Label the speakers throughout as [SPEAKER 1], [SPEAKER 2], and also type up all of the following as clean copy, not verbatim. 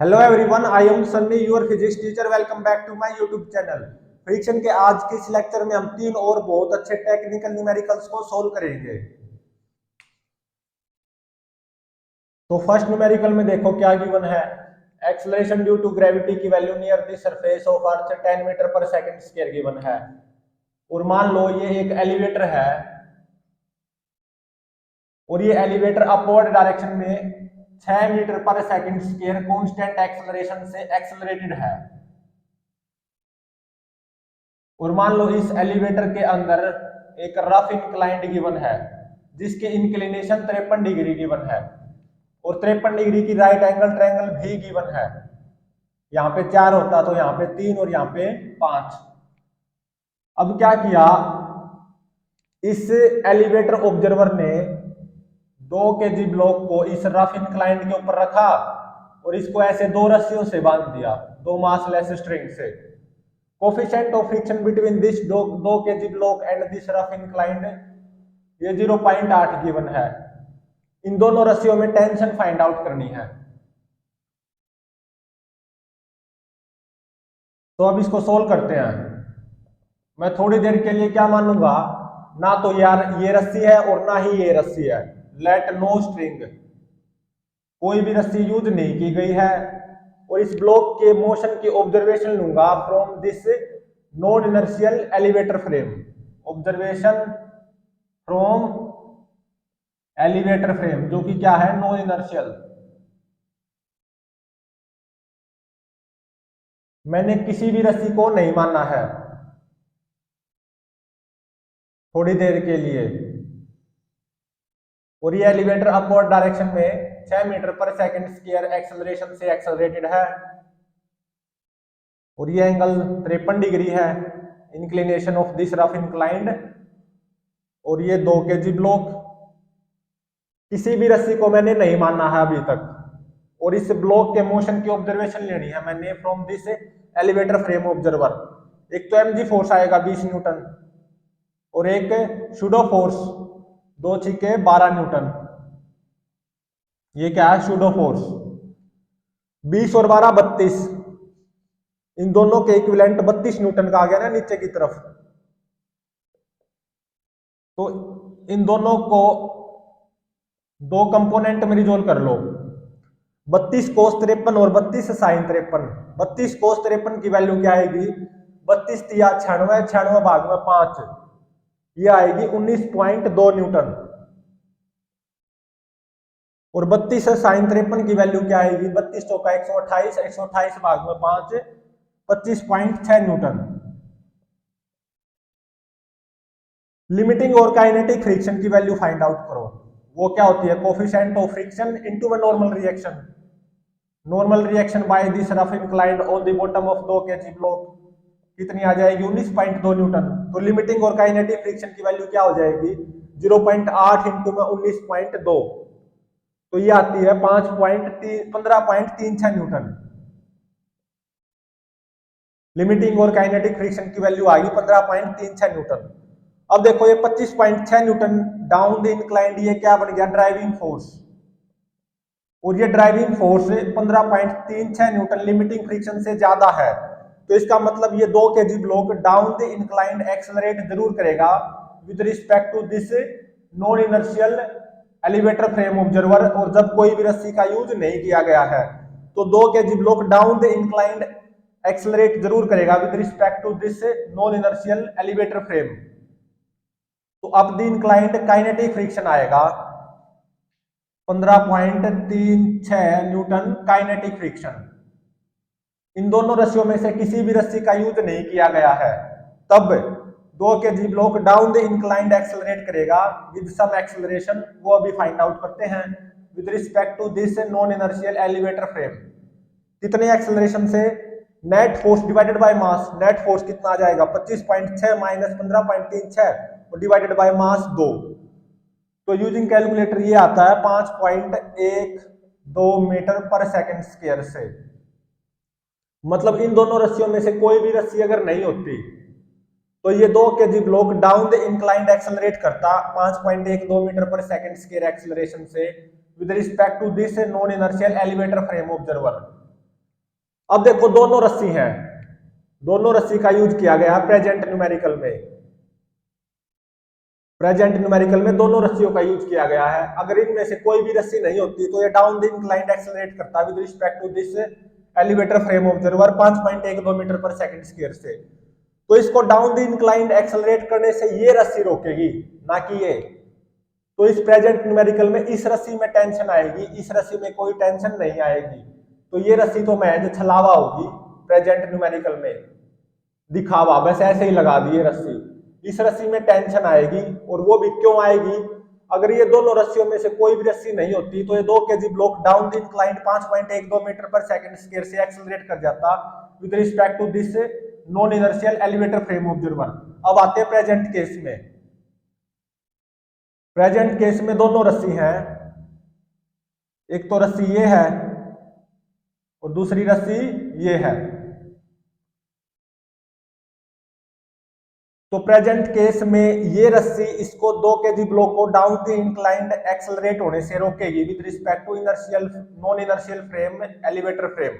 [SPEAKER 1] Hello everyone, I am Sunny your physics teacher. Welcome back to my YouTube channel. Friction के आज के इस lecture में हम तीन और बहुत अच्छे टेक्निकल न्यूमेरिकल्स को सोल्व करेंगे। तो फर्स्ट न्यूमेरिकल में देखो क्या गिवन है। एक्सेलरेशन ड्यू टू ग्रेविटी की value near the surface of earth 10 metre पर सेकंड स्क्वायर गिवन है। और मान लो ये एक एलिवेटर है और ये एलिवेटर अपवर्ड डायरेक्शन में 6 मीटर पर सेकंड स्क्वायर कांस्टेंट एक्सेलरेशन से एक्सेलरेटेड है। और मान लो इस एलिवेटर के अंदर एक रफ इंक्लाइंड गिवन है जिसके इंक्लिनेशन 53 डिग्री गिवन है और 53 डिग्री की राइट एंगल ट्रायंगल भी गिवन है। यहाँ पे 4 होता तो यहाँ पे 3 और यहाँ पे 5। अब क्या किया, इस एलिवेटर ऑब्जर्वर ने 2 kg ब्लॉक को इस रफ इंक्लाइंड के ऊपर रखा और इसको ऐसे 2 रस्सियों से बांध दिया, 2 मासलेस स्ट्रिंग से। Coefficient of friction between this 2 kg block and this rough inclined ये 0.8 गिवन है। इन दोनों रस्सियों में टेंशन फाइंड आउट करनी है। तो अब इसको सोल्व करते हैं। मैं थोड़ी देर के लिए क्या मानूंगा, ना तो यार ये रस्सी है और ना ही ये रस्सी है। लेट नो स्ट्रिंग, कोई भी रस्सी यूज नहीं की गई है। और इस ब्लॉक के मोशन की ऑब्जर्वेशन लूंगा from this non inertial elevator frame. Observation from elevator frame जो कि क्या है, नॉन इनर्शियल। मैंने किसी भी रस्सी को नहीं माना है थोड़ी देर के लिए। और ये एलिवेटर अपवर्ड डायरेक्शन में 6 मीटर पर सेकंड स्क्वायर एक्सेलरेशन से एक्सेलरेटेड है और ये एंगल 53 डिग्री है, inclination of this rough inclined. और ये 2 kg ब्लॉक, किसी भी रस्सी को मैंने नहीं माना है अभी तक। और इस ब्लॉक के मोशन की ऑब्जर्वेशन लेनी है मैंने from this elevator frame observer. एक तो mg फोर्स आएगा 20 न्यूटन और एक शूडो फोर्स 2 छिके 12 न्यूटन। ये क्या है, शूडो फोर्स। 20 और 12 32, इन दोनों के इक्विवेलेंट 32 न्यूटन का आ गया ना नीचे की तरफ। तो इन दोनों को 2 कंपोनेंट में रिजोल्व कर लो। 32 कोस 53 और 32 साइन 53। 32 कोस 53 की वैल्यू क्या आएगी, 32 तिया 96, 96 भाग में 5, ये आएगी 19.2 न्यूटन। और 32 साइन 53 की वैल्यू क्या आएगी, 32 चौका 128, 128 भाग में 5, 25.6 न्यूटन। लिमिटिंग और काइनेटिक फ्रिक्शन की वैल्यू फाइंड आउट करो। वो क्या होती है, coefficient of friction into normal reaction. Normal reaction by this rough inclined on the bottom of 2 kg block कितनी आ जाएगी, 19.2 न्यूटन। तो लिमिटिंग और काइनेटिक फ्रिक्शन की वैल्यू क्या हो जाएगी, 0.8 इंटू में 19.2, तो ये आती है 15.36 न्यूटन। लिमिटिंग और काइनेटिक फ्रिक्शन की वैल्यू आ गई 15.36 न्यूटन। अब देखो ये 25.6 न्यूटन डाउन द इंक्लाइंड, ये क्या बन गया, ड्राइविंग फोर्स। और ये driving force 15.36 newton limiting friction से ज्यादा है। तो इसका मतलब ये 2 kg block down the inclined accelerate जरूर करेगा with respect to this non inertial elevator frame observer. और जब कोई भी रस्सी का यूज नहीं किया गया है तो 2 kg block down the inclined accelerate जरूर करेगा with respect to this non inertial elevator frame. तो अब द इंक्लाइंड काइनेटिक फ्रिक्शन आएगा 15.36 न्यूटन काइनेटिक फ्रिक्शन। इन दोनों रस्सियों में से किसी भी रस्सी का यूज नहीं किया गया है, तब 2 kg block down the inclined accelerate करेगा विद सम एक्सेलरेशन। वो अभी फाइंड आउट करते हैं with respect to this non inertial elevator frame. कितने एक्सेलरेशन से, net force divided by mass. Net force कितना आ जाएगा, 25.6 माइनस 15.36 और डिवाइडेड बाय मास 2। तो यूजिंग कैलकुलेटर ये आता है 5.12 मीटर पर सेकंड स्क्वायर से। मतलब इन दोनों रस्सियों में से कोई भी रस्सी अगर नहीं होती तो ये 2 kg block down the inclined accelerate करता 5.12 मीटर पर सेकंड स्क्वायर एक्सेलरेशन से with respect to this non inertial elevator frame observer. अब देखो दोनों रस्सी हैं, दोनों रस्सी का यूज किया गया प्रेजेंट न्यूमेरिकल में। प्रेजेंट न्यूमेरिकल में दोनों रस्सियों का यूज किया गया है। अगर इनमें से कोई भी रस्सी नहीं होती तो ये डाउन द इंक्लाइंड एक्सेलरेट करता with respect to this elevator frame observer 5.12 metre पर सेकंड स्क्वायर से। तो इसको डाउन द इंक्लाइंड एक्सेलरेट करने से ये रस्सी रोकेगी, ना कि ये। तो इस प्रेजेंट न्यूमेरिकल में इस रस्सी में टेंशन आएगी, इस रस्सी में कोई टेंशन नहीं आएगी। तो ये रस्सी तो महज छलावा होगी प्रेजेंट न्यूमेरिकल में, दिखावा, बस ऐसे ही लगा दी रस्सी। इस रस्सी में टेंशन आएगी, और वो भी क्यों आएगी? अगर ये दोनों रस्सियों में से कोई भी रस्सी नहीं होती तो ये 2 kg block down the inclined 5.12 metre पर सेकंड स्क्वायर से एक्सेलरेट कर जाता with respect to this non inertial elevator frame observer. अब आते हैं प्रेजेंट केस में। प्रेजेंट केस में दोनों रस्सी हैं, एक तो रस्सी ये है और दूसरी रस्सी ये है। तो प्रेजेंट केस में ये रस्सी इसको 2 kg ब्लॉक को डाउन द इंक्लाइंड एक्सेलरेट होने से रोकेगी with respect to inertial non inertial frame elevator frame.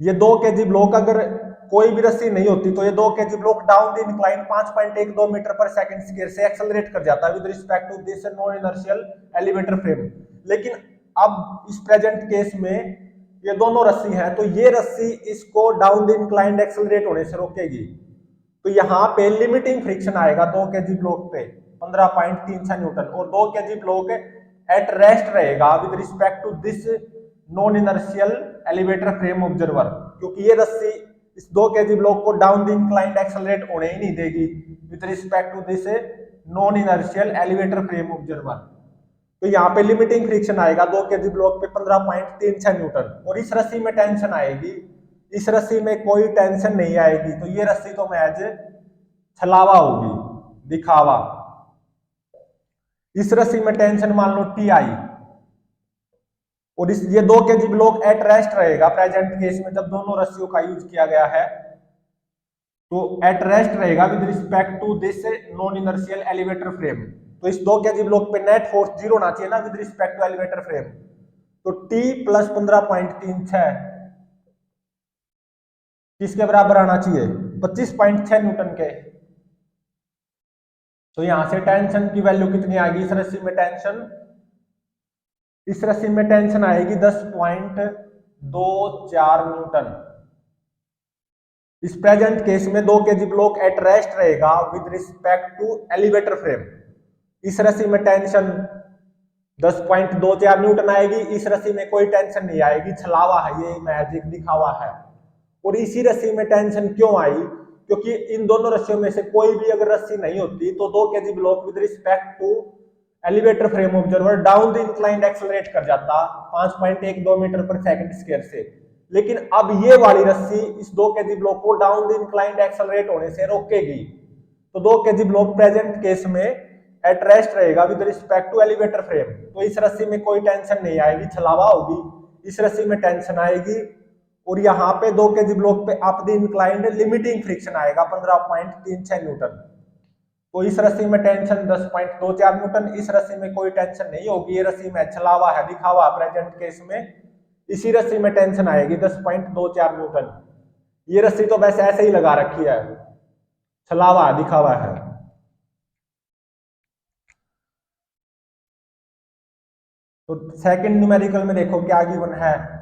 [SPEAKER 1] ये 2 kg ब्लॉक अगर कोई भी रस्सी नहीं होती तो ये 2 kg block down the inclined 5.12 metre पर सेकंड स्क्वायर से एक्सेलरेट कर जाता है with respect to this non inertial elevator frame. लेकिन अब इस प्रेजेंट केस में ये दोनों रस्सी हैं, तो ये रस्सी इसको डाउन द इंक्लाइंड एक्सेलरेट होने से रोकेगी। तो यहाँ पे लिमिटिंग फ्रिक्शन आएगा 2 kg ब्लॉक पे 15.36 न्यूटन, और 2 kg ब्लॉक एट रेस्ट रहेगा with respect to this non inertial elevator frame observer, क्योंकि ये रस्सी इस 2 kg ब्लॉक को डाउन द इंक्लाइंड एक्सेलरेट होने ही नहीं देगी with respect to this non inertial elevator frame observer. तो यहाँ पे लिमिटिंग फ्रिक्शन आएगा 2 kg ब्लॉक पे 15.36 न्यूटन, और इस रस्सी में टेंशन आएगी, इस रस्सी में कोई टेंशन नहीं आएगी। तो ये रस्सी तो महज छलावा होगी, दिखावा। इस रस्सी में टेंशन मान लो टी आई, और इस ये 2 kg ब्लॉक एट रेस्ट रहेगा प्रेजेंट केस में जब दोनों रस्सियों का यूज किया गया है, तो एट रेस्ट रहेगा with respect to this non inertial elevator frame. तो इस 2 kg ब्लॉक पे नेट फोर्स 0 होना चाहिए ना with respect to elevator frame. तो टी प्लस 15.36 किसके बराबर आना चाहिए? 25.6 न्यूटन के। तो यहां से टेंशन की वैल्यू कितनी आ गई? इस रस्सी में टेंशन, इस रस्सी में टेंशन आएगी 10.24 न्यूटन। इस प्रेजेंट केस में 2 kg ब्लॉक एट रेस्ट रहेगा with respect to elevator frame. इस रस्सी में टेंशन 10.24 न्यूटन आएगी, इस रस्सी में कोई टेंशन नहीं आएगी, छलावा है, ये मैजिक दिखावा है। और इसी रस्सी में टेंशन क्यों आई? क्योंकि इन दोनों रस्सियों में से कोई भी अगर रस्सी नहीं होती तो 2 kg block with respect to elevator frame observer down the inclined accelerate कर जाता 5.12 मीटर पर सेकंड स्क्वायर से। लेकिन अब ये वाली रस्सी इस 2 kg ब्लॉक को डाउन द इंक्लाइंड एक्सेलरेट होने से रोकेगी। तो 2 kg ब्लॉक प्रेजेंट केस में एट रेस्ट रहेगा with respect to elevator frame. तो इस रस्सी में कोई टेंशन नहीं आएगी, छलावा होगी। इस रस्सी में टेंशन आएगी, और यहाँ पे 2 kg ब्लॉक पे up the inclined limiting friction आएगा 15.36 न्यूटन। तो इस रस्सी में टेंशन 10.24 न्यूटन, इस रस्सी में कोई टेंशन नहीं होगी, ये रस्सी में छलावा है, दिखावा प्रेजेंट केस में। इसी रस्सी में टेंशन आएगी 10.24 न्यूटन। ये रस्सी तो वैसे ऐसे ही लगा रखी है, छलावा दिखावा है। तो सेकंड न्यूमेरिकल में देखो क्या गिवन है।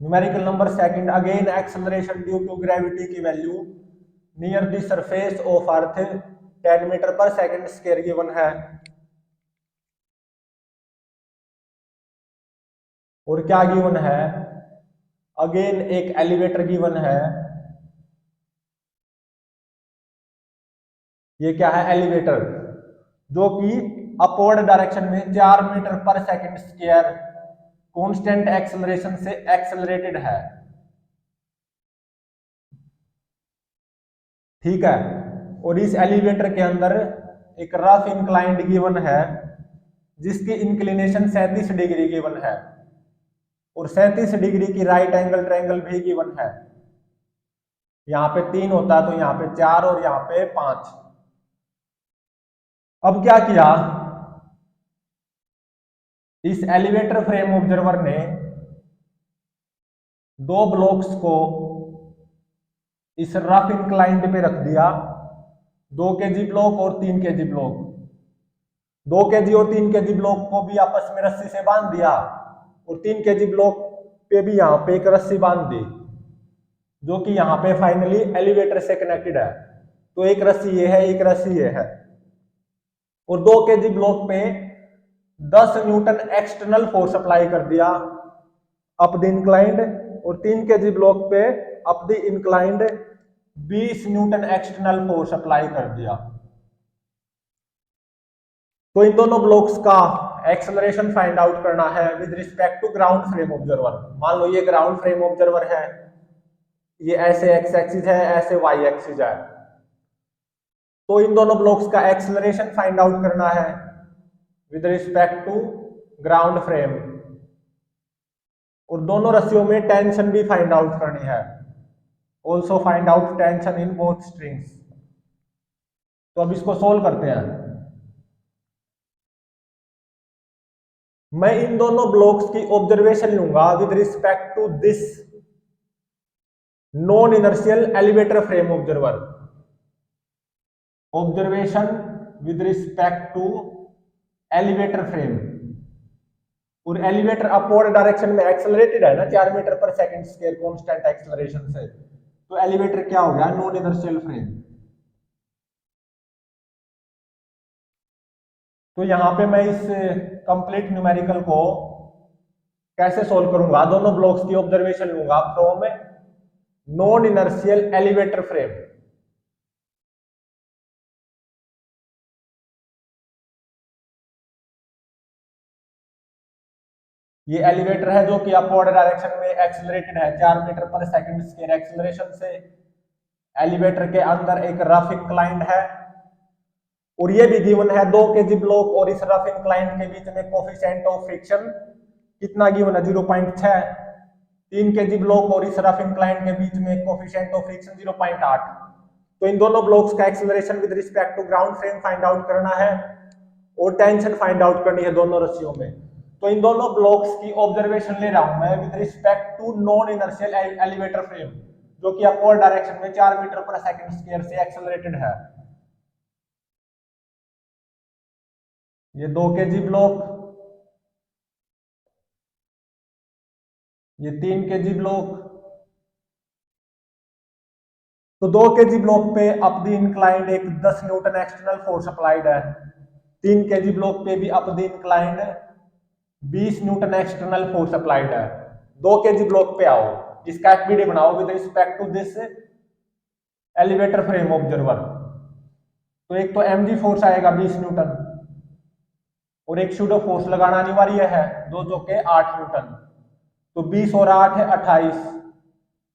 [SPEAKER 1] Numerical number second, again acceleration due to gravity की value near the surface of earth 10 metre पर सेकंड स्क्वायर गिवन है। और क्या गिवन है? अगेन एक एलिवेटर गिवन है। ये क्या है? एलिवेटर, जो कि अपवर्ड डायरेक्शन में 4 मीटर पर सेकंड स्क्वायर कांस्टेंट एक्सेलरेशन से एक्सेलरेटेड है। ठीक है। और इस एलिवेटर के अंदर एक रफ इंक्लाइंड गिवन है जिसकी इंक्लिनेशन 37 डिग्री गिवन है, और 37 डिग्री की राइट एंगल ट्रायंगल भी गिवन है। यहाँ पे 3 होता है तो यहाँ पे 4 और यहाँ पे 5। अब क्या किया, इस एलिवेटर फ्रेम ऑब्जर्वर ने दो ब्लॉक्स को इस रफ इंक्लाइंड पे रख दिया, 2 kg ब्लॉक और 3 kg ब्लॉक। 2 kg और 3 kg ब्लॉक को भी आपस में रस्सी से बांध दिया और 3 kg ब्लॉक पे भी यहाँ पे एक रस्सी बांध दी, जो कि यहाँ पे फाइनली एलिवेटर से कनेक्टेड है। तो एक रस्सी ये है, एक रस्सी ये है। और 2 kg ब्लॉक पे 10 न्यूटन एक्सटर्नल फोर्स अप्लाई कर दिया अप द इंक्लाइंड, और 3 kg ब्लॉक पे up the inclined 20 newton external force apply कर दिया। तो इन दोनों ब्लॉक्स का एक्सेलरेशन फाइंड आउट करना है with respect to ground frame observer. मान लो ये ग्राउंड फ्रेम ऑब्जर्वर है, ये ऐसे एक्स एक्सिस है, ऐसे वाई एक्सिस है। तो इन दोनों ब्लॉक्स का एक्सेलरेशन फाइंड आउट करना है with respect to ground frame, और दोनों रस्सियों में टेंशन भी फाइंड आउट करनी है। Also find out tension in both strings. तो अब इसको सोल्व करते हैं। मैं इन दोनों ब्लॉक्स की ऑब्जर्वेशन लूंगा with respect to this non inertial elevator frame observer. Observation with respect to elevator frame, और एलिवेटर अपवर्ड डायरेक्शन में एक्सेलरेटेड है ना 4 मीटर पर सेकंड स्क्वायर कांस्टेंट एक्सेलरेशन से। तो एलिवेटर क्या हो गया, नॉन इनर्शियल फ्रेम। तो यहां पे मैं इस कंप्लीट न्यूमेरिकल को कैसे सोल्व करूंगा, दोनों ब्लॉक्स की ऑब्जर्वेशन लूंगा from non inertial elevator frame. ये एलिवेटर है जो कि अपवर्ड डायरेक्शन में एक्सेलरेटेड है 4 मीटर पर सेकंड स्क्वायर एक्सेलरेशन से। एलिवेटर के अंदर एक रफ इंक्लाइंड है, और ये भी गिवन है 2 kg ब्लॉक और इस रफ इंक्लाइंड के बीच में कोफिशिएंट ऑफ फ्रिक्शन कितना गिवन है, 0.6। 3 kg ब्लॉक और इस रफ इंक्लाइंड के बीच में कोफिशिएंट ऑफ फ्रिक्शन 0.8। तो इन दोनों ब्लॉक्स का acceleration with respect to ground frame find out करना है, और टेंशन फाइंड आउट करनी है दोनों रस्सियों में। तो इन दोनों ब्लॉक्स की ऑब्जर्वेशन ले रहा हूं मैं with respect to non inertial elevator frame, जो कि अपवर्ड डायरेक्शन में 4 मीटर पर सेकंड स्क्वायर से एक्सेलरेटेड है। ये 2 kg ब्लॉक, ये 3 kg ब्लॉक। तो 2 kg ब्लॉक पे अप द इंक्लाइंड एक 10 न्यूटन एक्सटर्नल फोर्स अप्लाइड है। 3 kg ब्लॉक पे भी up the inclined 20 newton external force applied है। 2 kg ब्लॉक पे आओ, इसका एफबीडी बनाओ with respect to this elevator frame observer. तो एक तो mg फोर्स आएगा 20 न्यूटन, और एक सूडो फोर्स लगाना अनिवार्य है, 2 चौके 8 न्यूटन। तो 20 और 8 है 28।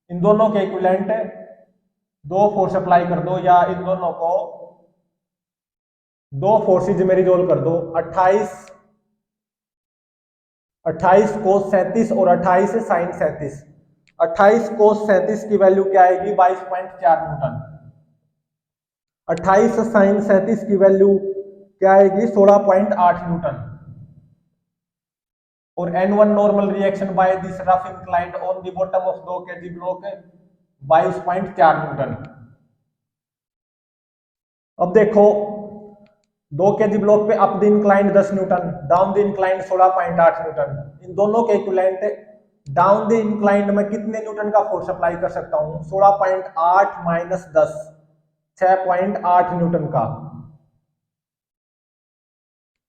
[SPEAKER 1] इन दोनों के इक्विवेलेंट 2 फोर्स अप्लाई कर दो, या इन दोनों को 2 फोर्सेज में रिजोल्व कर दो। 28 कोस 37 और 28 साइन 37। 28 कोस 37 की वैल्यू क्या आएगी, 22.4 न्यूटन। 28 साइन 37 की वैल्यू क्या आएगी, 16.8 न्यूटन। और N1 normal reaction by this rough inclined on the bottom of 2 kg block 22.4 newton. अब देखो 2 kg ब्लॉक पे up the inclined 10 newton, down the inclined 16.8 newton. इन दोनों के इक्विवेलेंट डाउन द इंक्लाइंड में कितने न्यूटन का फोर्स अप्लाई कर सकता हूं, 16.8 माइनस 10, 6.8 न्यूटन का।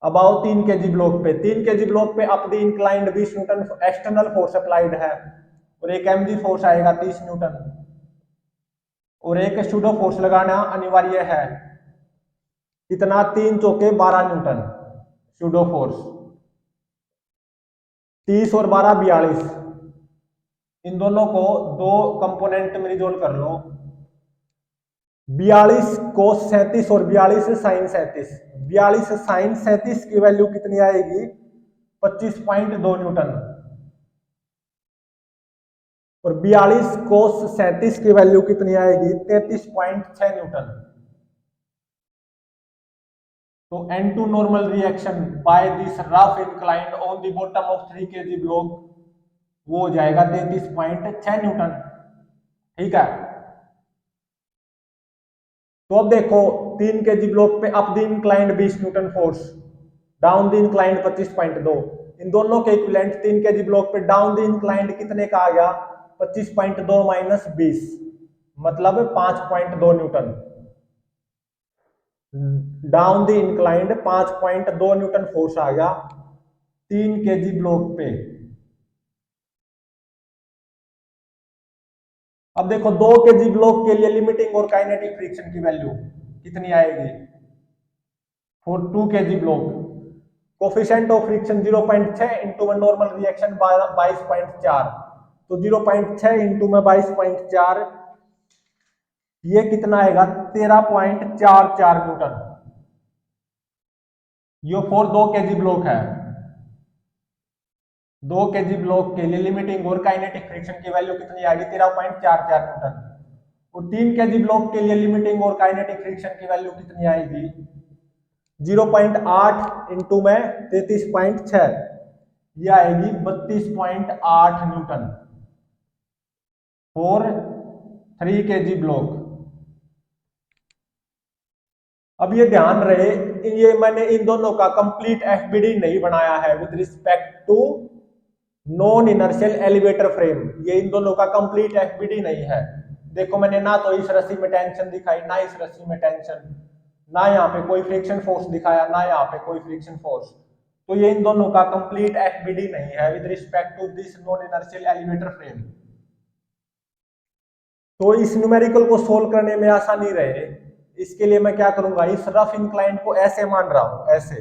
[SPEAKER 1] अबाउट 3 kg ब्लॉक पे, 3 kg ब्लॉक पे up the inclined 20 newton external force applied है, और एक mg फोर्स आएगा 30 न्यूटन, और एक सूडो फोर्स लगाना अनिवार्य है। कितना, 3 चौके 12 न्यूटन सूडो फोर्स। 30 और 12 42। इन दोनों को 2 कंपोनेंट में रिजोल्व कर लो। 42 कोस 37 और 42 साइन 37। 42 साइन 37 की वैल्यू कितनी आएगी, 25.2 न्यूटन, और 42 कोस 37 की वैल्यू कितनी आएगी, 33.6 न्यूटन। तो N2 normal reaction by this rough inclined on the bottom of 3 kg block वो हो जाएगा 33.6 न्यूटन। ठीक है, तो अब देखो 3 kg ब्लॉक पे up the inclined 20 newton force, down the inclined 25.2, इन दोनों के इक्विवेलेंट 3 kg ब्लॉक पे डाउन द इंक्लाइंड कितने का आ गया 25.2 माइनस 20 मतलब 5.2 newton. Down the inclined 5.2 newton force आ गया 3 kg ब्लॉक पे। अब देखो 2 kg ब्लॉक के लिए लिमिटिंग और काइनेटिक फ्रिक्शन की वैल्यू कितनी आएगी for 2 kg block. Coefficient of friction 0.6 into में नॉर्मल रिएक्शन 22.4, तो 0.6 इंटू में 22.4 ये कितना आएगा 13.44 न्यूटन। ये फॉर 2 kg ब्लॉक है। 2 kg ब्लॉक के लिए लिमिटिंग और काइनेटिक फ्रिक्शन की वैल्यू कितनी आएगी 13.44 न्यूटन। और 3 kg ब्लॉक के लिए लिमिटिंग और काइनेटिक फ्रिक्शन की वैल्यू कितनी आएगी 0.8 इंटू में 33.6 ये आएगी 32.8 न्यूटन फॉर 3 kg ब्लॉक। अब ये ध्यान रहे ये मैंने इन दोनों का कंप्लीट एफबीडी नहीं बनाया है with respect to non inertial elevator frame, ये इन दोनों का कंप्लीट एफबीडी नहीं है। देखो मैंने ना तो इस रस्सी में टेंशन दिखाई ना इस रस्सी में टेंशन, ना यहाँ पे कोई फ्रिक्शन फोर्स दिखाया ना यहाँ पे कोई फ्रिक्शन फोर्स, तो ये इन दोनों का कंप्लीट एफबीडी नहीं है with respect to this non inertial elevator frame. तो इस न्यूमेरिकल को सोल्व करने में आसानी रहे इसके लिए मैं क्या करूंगा इस रफ इंक्लाइंड को ऐसे मान रहा हूं ऐसे,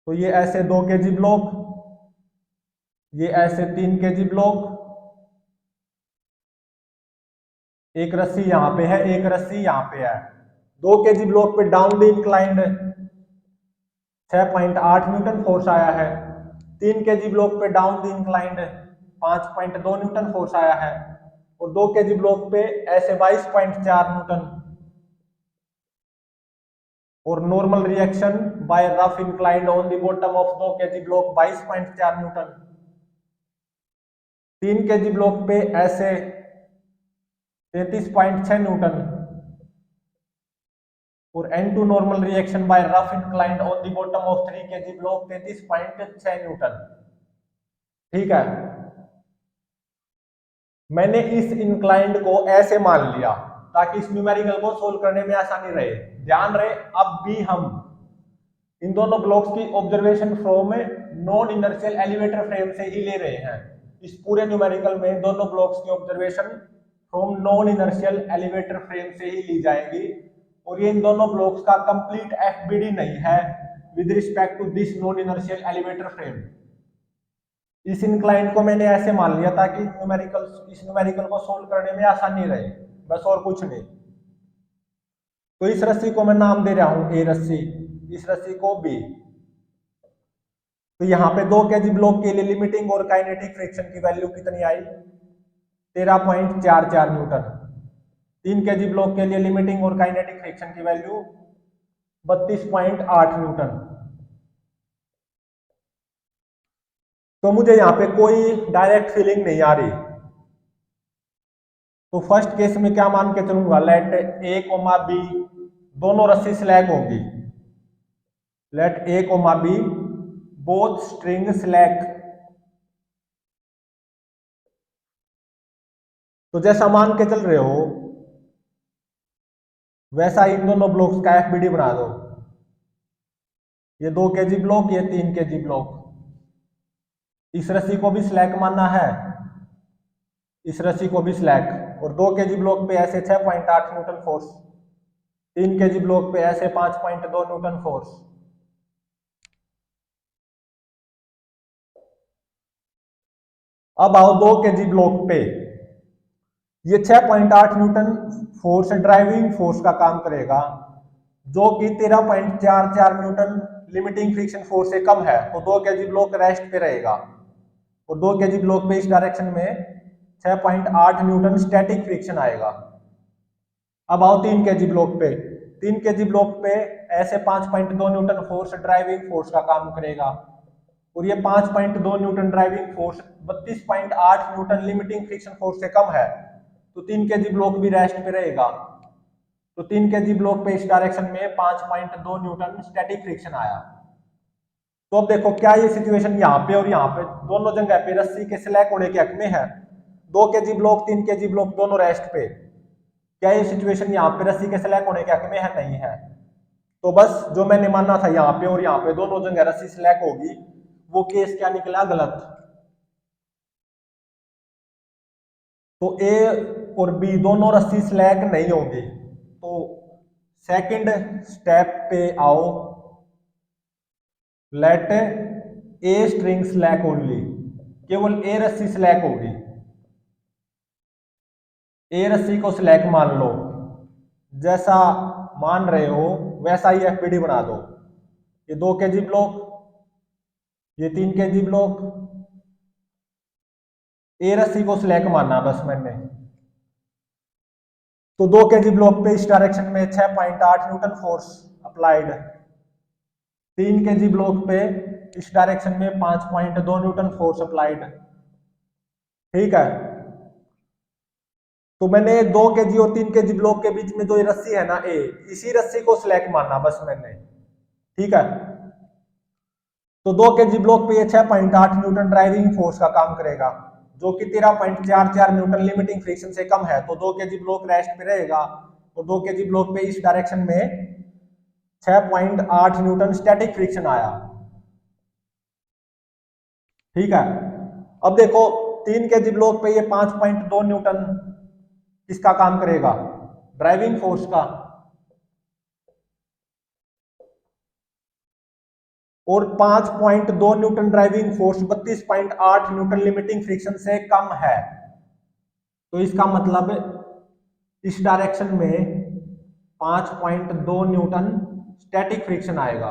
[SPEAKER 1] तो ये ऐसे 2 kg ब्लॉक, ये ऐसे 3 kg ब्लॉक, एक रस्सी यहां पे है एक रस्सी यहां पे है। 2 kg ब्लॉक पे down the inclined 6.8 Newton force आया है, 3 kg ब्लॉक पे down the inclined 5.2 newton force आया है, और 2 kg ब्लॉक पे ऐसे 22.4 न्यूटन, और normal reaction bye rough inclined on the bottom of 2 kg block 22.4 Newton. 3 kg block पे ऐसे 33.6 न्यूटन, और N2 normal reaction bye rough inclined on the bottom of 3 kg block 33.6 Newton. ठीक है, मैंने इस इंक्लाइंड को ऐसे मान लिया ताकि इस न्यूमेरिकल को सोल्व करने में आसानी रहे। ध्यान रहे अब भी हम इन दोनों ब्लॉक्स की observation from non inertial elevator frame से ही ले रहे हैं। इस पूरे न्यूमेरिकल में दोनों ब्लॉक्स की observation from non inertial elevator frame से ही ली जाएगी, और ये इन दोनों ब्लॉक्स का कंप्लीट एफबीडी नहीं है with respect to this non inertial elevator frame. इस इंक्लाइन को मैंने ऐसे मान लिया ताकि इस न्यूमेरिकल को सोल्व करने में आसानी रहे, बस और कुछ नहीं। तो इस रस्सी को मैं नाम दे रहा हूं ए रस्सी, इस रस्सी को बी। तो यहाँ पे 2 kg ब्लॉक के लिए लिमिटिंग और काइनेटिक फ्रिक्शन की वैल्यू कितनी आई 13.44 न्यूटन। 3 kg ब्लॉक के लिए लिमिटिंग और काइनेटिक फ्रिक्शन की वैल्यू 32.8 न्यूटन। तो मुझे यहाँ पे कोई डायरेक्ट फीलिंग नहीं आ रही, तो फर्स्ट केस में क्या मान के चलूंगा लेट ए कोमा बी दोनों रस्सी स्लैग होगी, let A comma B both string slack. तो जैसा मान के चल रहे हो वैसा इन दोनों ब्लॉक्स का एफबीडी बना दो। ये 2 kg ब्लॉक ये 3 kg ब्लॉक, इस रस्सी को भी स्लैग मानना है इस रस्सी को भी स्लैग, और 2 kg ब्लॉक पे ऐसे 6.8 न्यूटन फोर्स, 3 kg ब्लॉक पे ऐसे 5.2 न्यूटन फोर्स। अब आओ 2 kg ब्लॉक पे ये 6.8 न्यूटन फोर्स ड्राइविंग फोर्स का काम करेगा जो कि 13.44 न्यूटन लिमिटिंग फ्रिक्शन फोर्स से कम है, तो 2 kg ब्लॉक रेस्ट पे रहेगा, और 2 kg ब्लॉक पे इस डायरेक्शन में 6.8 न्यूटन स्टैटिक फ्रिक्शन आएगा। अब आओ 3 kg ब्लॉक पे। 3 kg ब्लॉक पे ऐसे 5.2 न्यूटन फोर्स ड्राइविंग फोर्स का काम करेगा, और ये 5.2 Newton driving force 32.8 Newton limiting friction force से कम है, तो 3 kg ब्लॉक भी रेस्ट पे रहेगा। तो 3 kg ब्लॉक पे इस डायरेक्शन में 5.2 न्यूटन स्टैटिक फ्रिक्शन आया। तो अब देखो क्या ये सिचुएशन यहाँ पे और यहाँ पे दोनों जगह पे रस्सी के स्लैक होने के हक में है। 2 kg ब्लॉक 3 kg ब्लॉक दोनों रेस्ट पे, क्या ये सिचुएशन यहाँ पे रस्सी के स्लैक होने के हक में है? नहीं है। तो बस जो मैंने माना था यहाँ पे और यहाँ पे दोनों जगह रस्सी स्लैक होगी, वो केस क्या निकला? गलत। तो ए और बी दोनों रस्सी स्लैक नहीं होगी। तो सेकंड स्टेप पे आओ, let A string slack only, केवल ए रस्सी स्लैक होगी। ए रस्सी को स्लैक मान लो, जैसा मान रहे हो वैसा ही एफपीडी बना दो। ये 2 kg ब्लॉक, ये 3 kg ब्लॉक, ए रस्सी को स्लैक मानना बस मैंने। तो 2 kg ब्लॉक पे इस डायरेक्शन में 6.8 Newton force applied, 3 kg block पे इस डायरेक्शन में 5.2 न्यूटन फोर्स अप्लाइड। ठीक है, तो मैंने 2 kg और 3 kg ब्लॉक के बीच में जो ये रस्सी है ना ए, इसी रस्सी को स्लैक मानना बस मैंने। ठीक है, तो 2 kg ब्लॉक पे ये 6.8 न्यूटन ड्राइविंग फोर्स का काम करेगा, जो कि 13.44 न्यूटन लिमिटिंग फ्रिक्शन से कम है। तो 2 kg ब्लॉक रेस्ट पे रहेगा, तो 2 kg ब्लॉक पे इस डायरेक्शन में 6.8 न्यूटन स्टैटिक फ्रिक्शन आया। ठीक है, अब देखो 3 kg ब्लॉक पे ये 5.2 न्यूटन किसका काम करेगा? ड्राइविंग फोर्स का। और 5.2 Newton driving force 32.8 Newton limiting friction से कम है, तो इसका मतलब इस डायरेक्शन में 5.2 न्यूटन स्टैटिक फ्रिक्शन आएगा,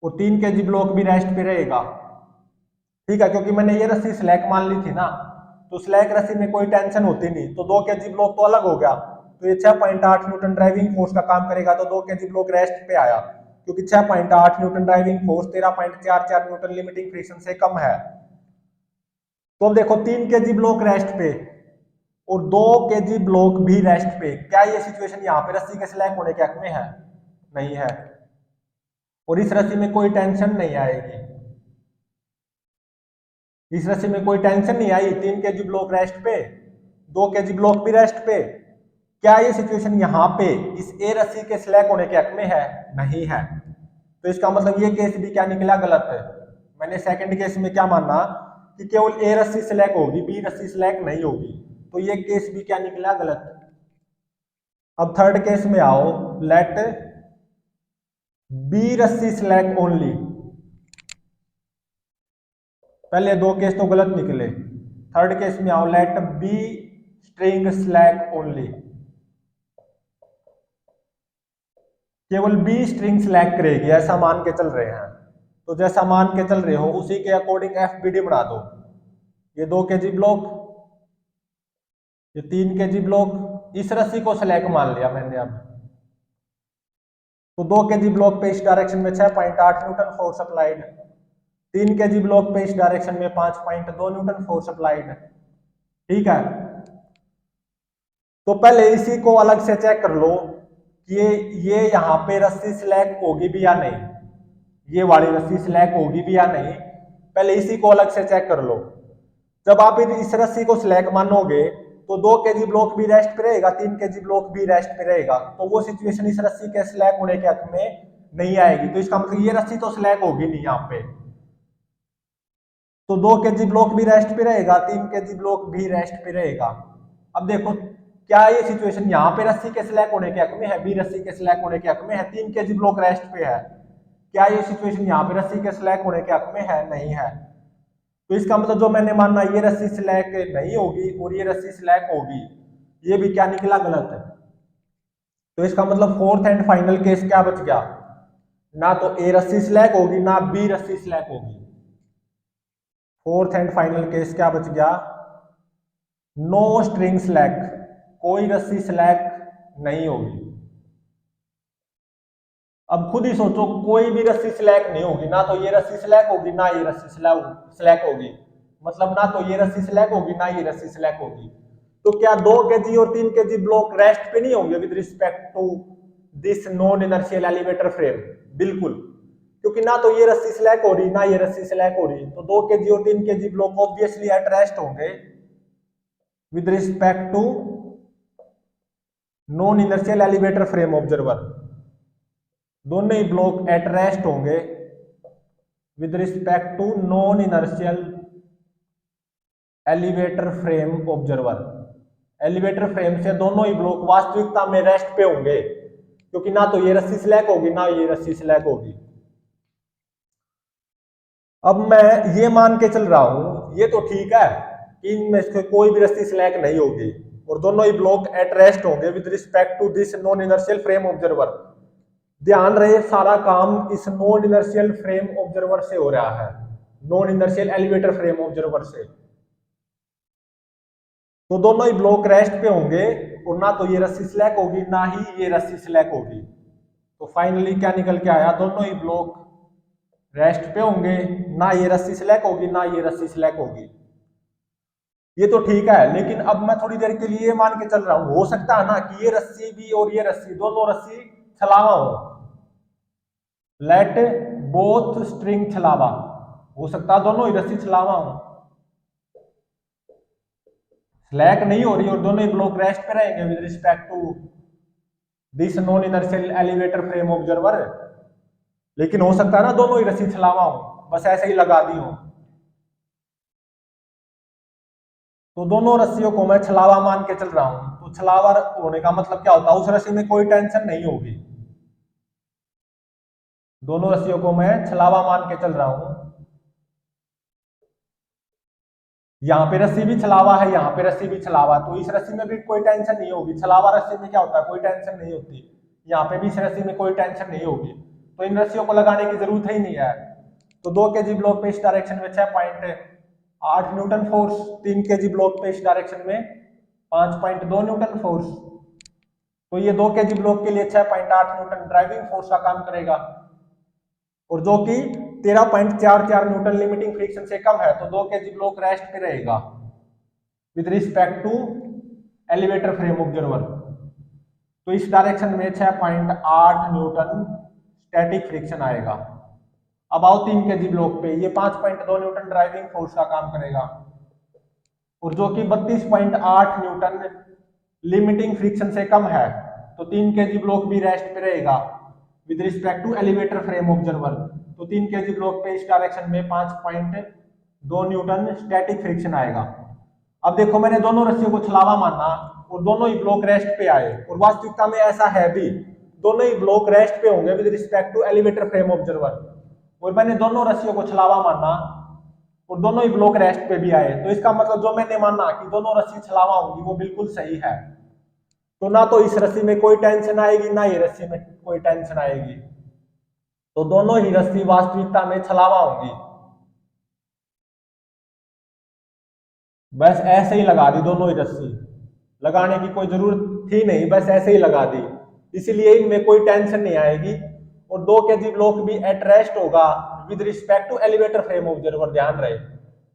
[SPEAKER 1] और 3 kg ब्लॉक भी रेस्ट पे रहेगा। ठीक है, क्योंकि मैंने ये रस्सी स्लैक मान ली थी ना, तो स्लैक रस्सी में कोई टेंशन होती नहीं, तो 2 kg ब्लॉक तो अलग हो गया। तो ये 6.8 न्यूटन ड्राइविंग फोर्स का काम करेगा, तो 2 kg ब्लॉक रेस्ट पे आया, क्योंकि 6.8 Newton driving force 13.44 Newton limiting friction से कम है। तो अब देखो 3 kg ब्लॉक रेस्ट पे और 2 kg ब्लॉक भी रेस्ट पे, क्या ये सिचुएशन यहाँ पे रस्सी के स्लैक होने के हक में है? नहीं है, और इस रस्सी में कोई टेंशन नहीं आएगी। इस रस्सी में कोई टेंशन नहीं आई, 3 kg ब्लॉक रेस्ट पे, 2 kg ब्लॉक भी रेस्ट पे, क्या ये सिचुएशन यहाँ पे इस ए रस्सी के स्लैक होने के हक में है? नहीं है। तो इसका मतलब ये केस भी क्या निकला? गलत है। मैंने सेकंड केस में क्या माना कि केवल ए रस्सी स्लैक होगी, बी रस्सी स्लैक नहीं होगी, तो ये केस भी क्या निकला? गलत। अब थर्ड केस में आओ, लेट बी रस्सी स्लैक ओनली। पहले 2 केस तो गलत निकले, थर्ड केस में आओ, let B string slack only, केवल बी स्ट्रिंग स्लैक करेगी, ऐसा मान के चल रहे हैं। तो जैसा मान के चल रहे हो उसी के अकॉर्डिंग एफबीडी बना दो। ये 2 kg ब्लॉक, ये 3 kg ब्लॉक, इस रस्सी को स्लैक मान लिया मैंने। अब तो 2 kg ब्लॉक पे इस डायरेक्शन में 6.8 Newton force applied, 3 kg block पे इस डायरेक्शन में 5.2 न्यूटन फोर्स अप्लाइड। ठीक है, तो पहले इसी को अलग से चेक कर लो कि ये यहाँ पे रस्सी स्लैक होगी भी या नहीं, ये वाली रस्सी स्लैक होगी भी या नहीं, पहले इसी को अलग से चेक कर लो। जब आप इस रस्सी को स्लैक मानोगे तो 2 kg ब्लॉक भी रेस्ट पे रहेगा, 3 kg ब्लॉक भी रेस्ट पे रहेगा, तो वो सिचुएशन इस रस्सी के स्लैक होने के हक में नहीं आएगी। तो इसका मतलब ये रस्सी तो स्लैक होगी नहीं यहाँ पे, तो 2 kg ब्लॉक भी रेस्ट पे रहेगा, 3 kg ब्लॉक भी रेस्ट पे रहेगा। अब देखो क्या ये सिचुएशन यहाँ पे रस्सी के स्लैक होने के हक में है? बी रस्सी के स्लैक होने के हक में है, 3 kg ब्लॉक रेस्ट पे है। क्या ये सिचुएशन यहाँ पे रस्सी के स्लैक होने के हक में है? नहीं है। तो इसका मतलब जो मैंने माना ये रस्सी स्लैक नहीं होगी और ये रस्सी स्लैक होगी, ये भी क्या निकला? गलत है। तो इसका मतलब फोर्थ एंड फाइनल केस क्या बच गया? ना तो ए रस्सी स्लैक होगी ना बी रस्सी स्लैक होगी। फोर्थ एंड फाइनल केस क्या बच गया? No string slack. कोई रस्सी स्लैक नहीं होगी। अब खुद ही सोचो, कोई भी रस्सी स्लैक नहीं होगी, ना तो ये रस्सी स्लैक होगी ना ये रस्सी स्लैक होगी, मतलब ना तो ये रस्सी स्लैक होगी ना ये रस्सी स्लैक होगी। तो क्या 2 kg और 3 kg ब्लॉक रेस्ट पे नहीं होंगे with respect to this non inertial elevator frame? बिल्कुल, क्योंकि ना तो ये रस्सी स्लैक हो रही ना ये रस्सी स्लैक हो रही, तो 2 kg और 3 kg block obviously at rest होंगे with respect to non inertial elevator frame observer. दोनों ही ब्लॉक एट रेस्ट होंगे with respect to non inertial elevator frame observer. Elevator frame से दोनों ही ब्लॉक वास्तविकता में रेस्ट पे होंगे, क्योंकि ना तो ये रस्सी स्लैक होगी ना ये रस्सी स्लैक होगी। अब मैं ये मान के चल रहा हूं, ये तो ठीक है कि इनमें से कोई भी रस्सी स्लैक नहीं होगी और दोनों ही ब्लॉक एट रेस्ट होंगे with respect to this non inertial frame observer. ध्यान रहे, सारा काम इस नॉन इनर्शियल फ्रेम ऑब्जर्वर से हो रहा है, non inertial elevator frame observer से। तो दोनों ही ब्लॉक रेस्ट पे होंगे और ना तो ये रस्सी स्लैक होगी ना ही ये रस्सी स्लैक होगी। तो फाइनली क्या निकल के आया, दोनों ही ब्लॉक रेस्ट पे होंगे, ना ये रस्सी स्लैक होगी ना ये रस्सी स्लैक होगी। ये तो ठीक है, लेकिन अब मैं थोड़ी देर के लिए मान के चल रहा हूं, हो सकता है ना कि ये रस्सी भी और ये रस्सी, दोनों रस्सी छलावा हो। लेट बोथ स्ट्रिंग छलावा, हो सकता है दोनों ही रस्सी छलावा हो, स्लैक नहीं हो रही और दोनों ही ब्लॉक रेस्ट पे रहेंगे with respect to this non inertial elevator frame observer. लेकिन हो सकता है ना दोनों ही रस्सी छलावा हो, बस ऐसे ही लगा दी हो। तो दोनों रस्सियों को मैं छलावा मान के चल रहा हूं, तो छलावा होने का मतलब क्या होता है, उस रस्सी में कोई टेंशन नहीं होगी। दोनों रस्सियों को मैं छलावा मान के चल रहा हूं, यहाँ पे रस्सी भी छलावा है यहाँ पे रस्सी भी छलावा, तो इस रस्सी में भी कोई टेंशन नहीं होगी। छलावा रस्सी में क्या होता है, कोई टेंशन नहीं होती, यहाँ पे भी इस रस्सी में कोई टेंशन नहीं होगी, तो इन रस्सियों को लगाने की जरूरत ही नहीं है। तो 2 kg ब्लॉक पे इस डायरेक्शन में 6.8 न्यूटन फोर्स, 3 kg ब्लॉक पे इस डायरेक्शन में 5.2 न्यूटन फोर्स। तो ये 2 kg ब्लॉक के लिए 6.8 न्यूटन ड्राइविंग फोर्स का काम करेगा, और जो कि 13.44 न्यूटन लिमिटिंग फ्रिक्शन से कम है, तो 2 kg ब्लॉक रेस्ट पे रहेगा with respect to elevator frame observer. तो इस डायरेक्शन में 6.8 न्यूटन स्टैटिक फ्रिक्शन आएगा। अब आओ 3 kg ब्लॉक पे, ये 5.2 न्यूटन ड्राइविंग फोर्स का काम करेगा, और जो कि 32.8 न्यूटन लिमिटिंग फ्रिक्शन से कम है, तो 3 kg ब्लॉक भी रेस्ट पे रहेगा with respect to elevator frame observer. तो 3 kg ब्लॉक पे इस डायरेक्शन में 5.2 न्यूटन स्टैटिक फ्रिक्शन आएगा। अब देखो, मैंने दोनों रस्सियों को छलावा माना और दोनों ही ब्लॉक रेस्ट पे आए, और वास्तविकता में ऐसा है भी, दोनों ही ब्लॉक रेस्ट पे होंगे with respect to elevator frame observer. और मैंने दोनों रस्सियों को छलावा माना और दोनों ही ब्लॉक रेस्ट पे भी आए, तो इसका मतलब जो मैंने माना कि दोनों रस्सी छलावा होंगी वो बिल्कुल सही है। तो ना तो इस रस्सी में कोई टेंशन आएगी ना ये रस्सी में कोई टेंशन आएगी, तो दोनों ही रस्सी वास्तविकता में छलावा होंगी। बस ऐसे ही लगा दी, दोनों ही रस्सी लगाने की कोई जरूरत थी नहीं, बस ऐसे ही लगा दी, इसीलिए इनमें कोई टेंशन नहीं आएगी। और 2 kg ब्लॉक भी एट रेस्ट होगा with respect to elevator frame observer. ध्यान रहे,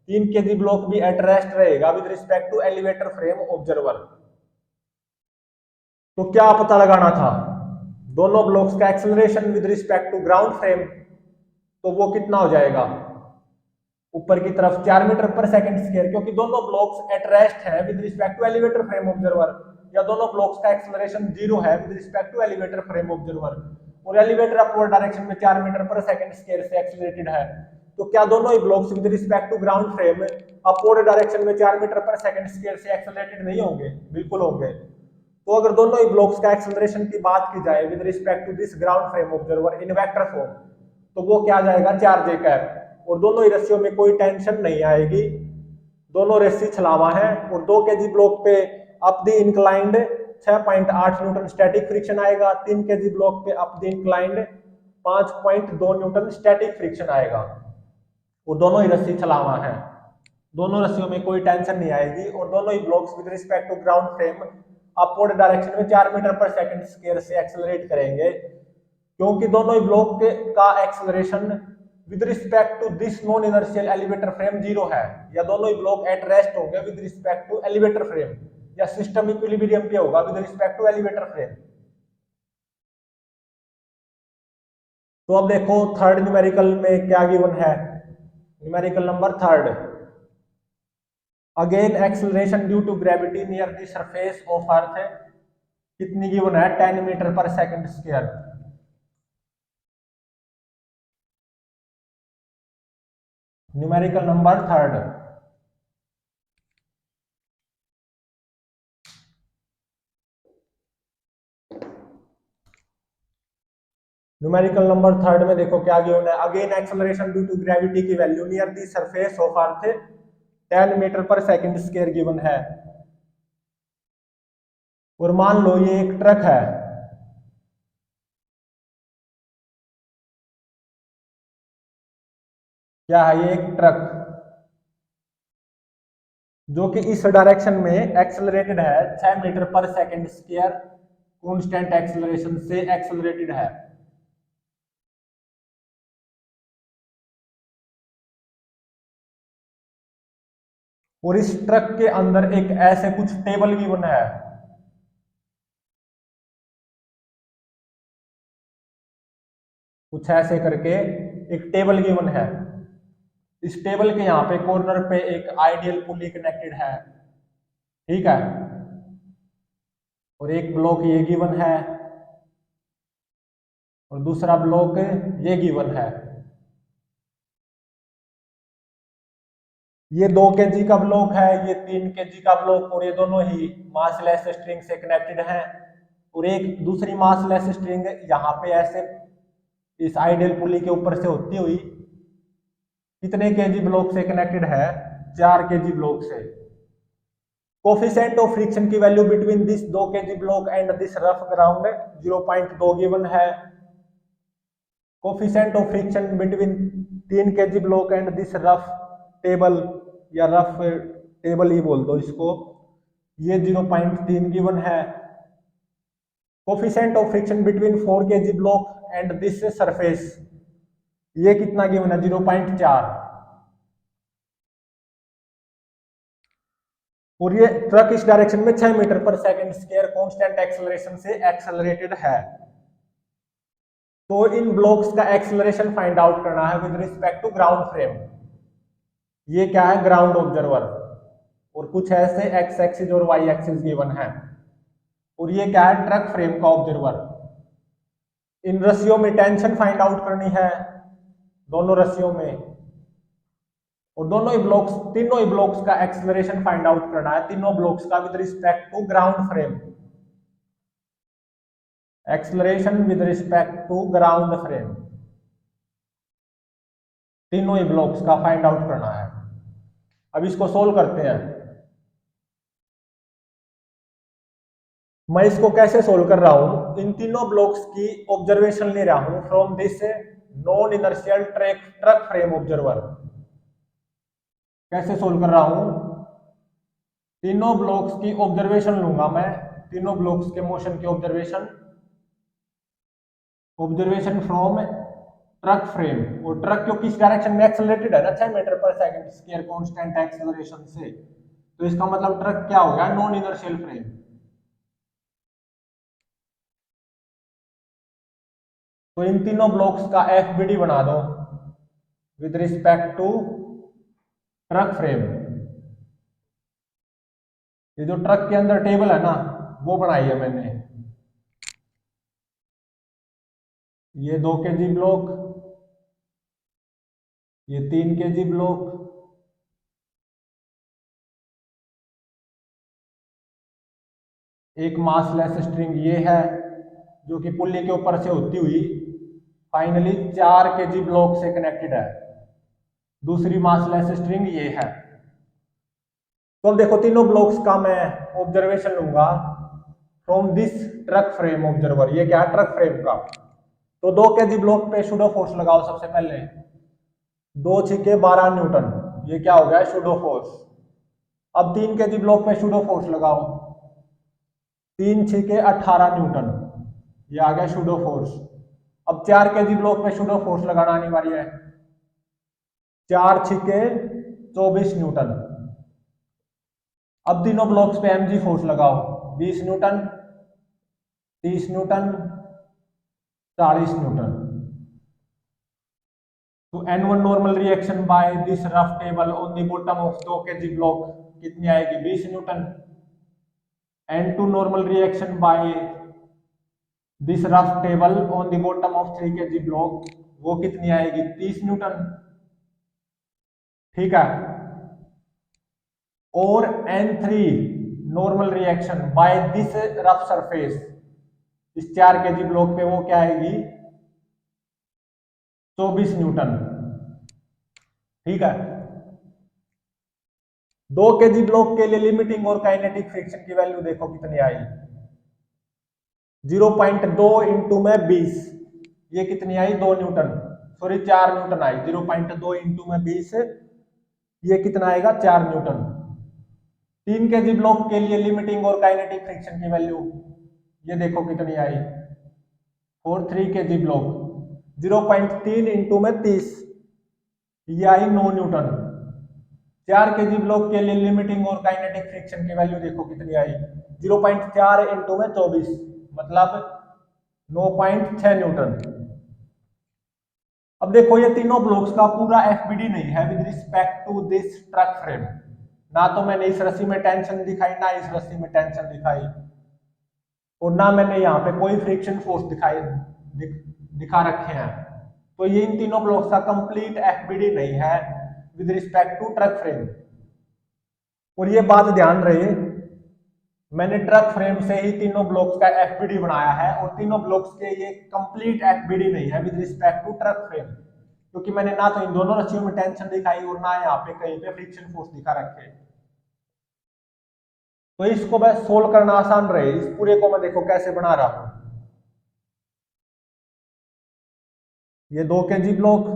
[SPEAKER 1] 3 kg ब्लॉक भी एट रेस्ट रहेगा with respect to elevator frame observer. तो क्या पता लगाना था, दोनों ब्लॉक्स का acceleration with respect to ground frame, तो वो कितना हो जाएगा ऊपर की तरफ 4 मीटर पर सेकंड स्क्वायर, क्योंकि दोनों ब्लॉक्स एट रेस्ट है with respect to elevator frame observer, या दोनों ब्लॉक्स का एक्सेलरेशन 0 है with respect to elevator frame observer, और एलिवेटर अपवर्ड डायरेक्शन में 4 मीटर पर सेकंड स्क्वायर से एक्सेलरेटेड है। तो क्या दोनों ही blocks with respect to ground frame upward direction में 4 मीटर पर सेकंड स्क्वायर से एक्सेलरेटेड नहीं होंगे? बिल्कुल होंगे। तो अगर दोनों ही ब्लॉक्स का एक्सेलरेशन की बात की जाए with respect to this ground frame observer in vector form, तो वो क्या जाएगा 4j कैप, और दोनों ही रस्सियों में कोई टेंशन नहीं आएगी, दोनों रस्सी छलावा है। और 2 kg ब्लॉक पे up the inclined 6.8 Newton static friction आएगा, 3 kg ब्लॉक पे up the inclined 5.2 Newton static friction आएगा, वो दोनों ही रस्सी छलावा है, दोनों रस्सियों में कोई टेंशन नहीं आएगी, और दोनों ही blocks with respect to ground frame upward direction में 4 मीटर पर सेकंड स्क्वायर से एक्सेलरेट करेंगे, क्योंकि दोनों ही ब्लॉक का acceleration with respect to this non inertial elevator frame 0 है, या दोनों ही ब्लॉक एट रेस्ट होंगे with respect to elevator frame, या सिस्टम इक्विलिब्रियम पे होगा with respect to elevator frame. तो अब देखो थर्ड न्यूमेरिकल में क्या गिवन है, numerical number third, again acceleration due to gravity near the surface of earth कितनी गिवन है, 10 मीटर पर second square. Numerical number third, numerical number third में देखो क्या गिवन है, again acceleration due to gravity की value near the surface of earth 10 metre पर second square given है। और मान लो ये एक ट्रक है, क्या है ये, एक ट्रक जो कि इस डायरेक्शन में एक्सेलरेटेड है 6 मीटर पर सेकंड स्क्वायर कांस्टेंट एक्सेलरेशन से एक्सेलरेटेड है। और इस ट्रक के अंदर एक ऐसे कुछ टेबल गिवन है, कुछ ऐसे करके एक टेबल गिवन है। इस टेबल के यहाँ पे कॉर्नर पे एक आइडियल पुली कनेक्टेड है, ठीक है, और एक ब्लॉक ये गिवन है और दूसरा ब्लॉक ये गिवन है। ये 2 kg का ब्लॉक है, ये 3 kg का ब्लॉक, और ये दोनों ही मासलेस स्ट्रिंग से कनेक्टेड हैं। और एक दूसरी मासलेस स्ट्रिंग यहाँ पे ऐसे इस आइडियल पुली के ऊपर से होती हुई कितने केजी ब्लॉक से कनेक्टेड है, 4 kg ब्लॉक से। कोफिशिएंट ऑफ फ्रिक्शन की value between this 2 kg block and this rough ground 0.2 given है। Coefficient of friction between 3 kg block and this rough table, या रफ टेबल ही बोल दो इसको, ये 0.3 गिवन है। Coefficient of friction between 4 kg block and this surface, ये कितना गिवन है, 0.4। और ये ट्रक इस डायरेक्शन में 6 मीटर पर सेकंड स्क्वायर कांस्टेंट एक्सेलरेशन से एक्सेलरेटेड है। तो इन ब्लॉक्स का एक्सेलरेशन फाइंड आउट करना है with respect to ground frame. ये क्या है, ग्राउंड ऑब्जर्वर, और कुछ ऐसे एक्स एक्सिस और वाई एक्सिस गिवन है। और ये क्या है, ट्रक फ्रेम का ऑब्जर्वर। इन रस्सियों में टेंशन फाइंड आउट करनी है, दोनों रस्सियों में, और दोनों ही ब्लॉक्स, तीनों ही ब्लॉक्स का एक्सेलरेशन फाइंड आउट करना है, तीनों ब्लॉक्स का with respect to ground frame. Acceleration with respect to ground frame, तीनों ही ब्लॉक्स का फाइंड आउट करना है। अब इसको सोल्व करते हैं। मैं इसको कैसे सोल्व कर रहा हूं, इन तीनों ब्लॉक्स की ऑब्जर्वेशन ले रहा हूं from this non inertial truck frame observer. कैसे सोल्व कर रहा हूं, तीनों ब्लॉक्स की ऑब्जर्वेशन लूंगा मैं, तीनों ब्लॉक्स के मोशन की ऑब्जर्वेशन फ्रॉम ट्रक फ्रेम। और ट्रक क्योंकि इस डायरेक्शन में एक्सेलरेटेड है ना 6 मीटर पर सेकंड स्क्वायर कांस्टेंट एक्सेलरेशन से, तो इसका मतलब ट्रक क्या हो गया, नॉन इनर्शियल फ्रेम। तो इन तीनों ब्लॉक्स का एफबीडी बना दो with respect to truck frame. ये जो ट्रक के अंदर टेबल है ना, वो बनाई है मैंने। ये 2 kg ब्लॉक, ये 3 kg ब्लॉक, एक मासलेस स्ट्रिंग ये है जो कि पुल्ली के ऊपर से होती हुई फाइनली 4 kg ब्लॉक से कनेक्टेड है। दूसरी मासलेस स्ट्रिंग ये है। तो अब देखो तीनों ब्लॉक्स का मैं ऑब्जर्वेशन लूंगा from this truck frame observer. ये क्या है, ट्रक फ्रेम का। तो 2 kg ब्लॉक पे सुडो फोर्स लगाओ सबसे पहले, 2 छिके 12 न्यूटन, ये क्या हो गया, सुडो फोर्स। अब 3 kg ब्लॉक पे सुडो फोर्स लगाओ, 3 6 18 न्यूटन, ये आ गया शूडो फोर्स। अब 4 केजी ब्लॉक पे शूडो फोर्स लगाना अनिवार्य है। 4 6 24 न्यूटन। अब तीनों ब्लॉक्स पे mg फोर्स लगाओ, 20 न्यूटन, 30 न्यूटन, 40 न्यूटन। तो N1 normal reaction by this rough table on the bottom of 2 KG block कितनी आएगी? 20 Newton. N2 normal reaction by this rough table on the bottom of 3 KG block, वो कितनी आएगी? 30 Newton. ठीक है। और N3 normal reaction by this rough surface, इस 4 KG block पे वो क्या आएगी? 24 न्यूटन। ठीक है। 2 केजी ब्लॉक के लिए लिमिटिंग और काइनेटिक फ्रिक्शन की वैल्यू देखो कितनी आई? 0.2 इंटू में 20, ये कितनी आई? 2 न्यूटन, सॉरी 4 न्यूटन आई। 0.2 इंटू में 20, ये कितना आएगा? 4 न्यूटन। 3 केजी ब्लॉक के लिए लिमिटिंग और काइनेटिक फ्रिक्शन की वैल्यू ये देखो कितनी आई? फॉर 3 केजी ब्लॉक 0.3 इंटू में 30, ये आई 9 न्यूटन। 4 केजी ब्लॉक के लिए लिमिटिंग और काइनेटिक फ्रिक्शन की वैल्यू देखो कितनी आई? 0.4 इंटू में 24, मतलब 9.6 न्यूटन। अब देखो ये तीनों ब्लॉक्स का पूरा एफबीडी नहीं है with respect to this truck frame. ना तो मैंने इस रस्सी में टेंशन दिखाई, ना इस रस्सी में टेंशन दिखाई, और ना मैंने यहाँ पे कोई फ्रिक्शन फोर्स दिखा रखे हैं। तो ये इन तीनों ब्लॉक्स का कंप्लीट एफबीडी नहीं है with respect to truck frame. और ये बात ध्यान रहे, मैंने ट्रक फ्रेम से ही तीनों ब्लॉक्स का एफबीडी बनाया है, और तीनों ब्लॉक्स के ये कंप्लीट एफबीडी नहीं है with respect to truck frame, क्योंकि मैंने ना तो इन दोनों रस्सियों में टेंशन दिखाई और ना यहाँ पे कहीं पे फ्रिक्शन फोर्स दिखा रखे। तो इसको मैं सोल्व करना आसान रहे, इस पूरे को मैं देखो कैसे बना रहा हूं। ये 2 केजी ब्लॉक,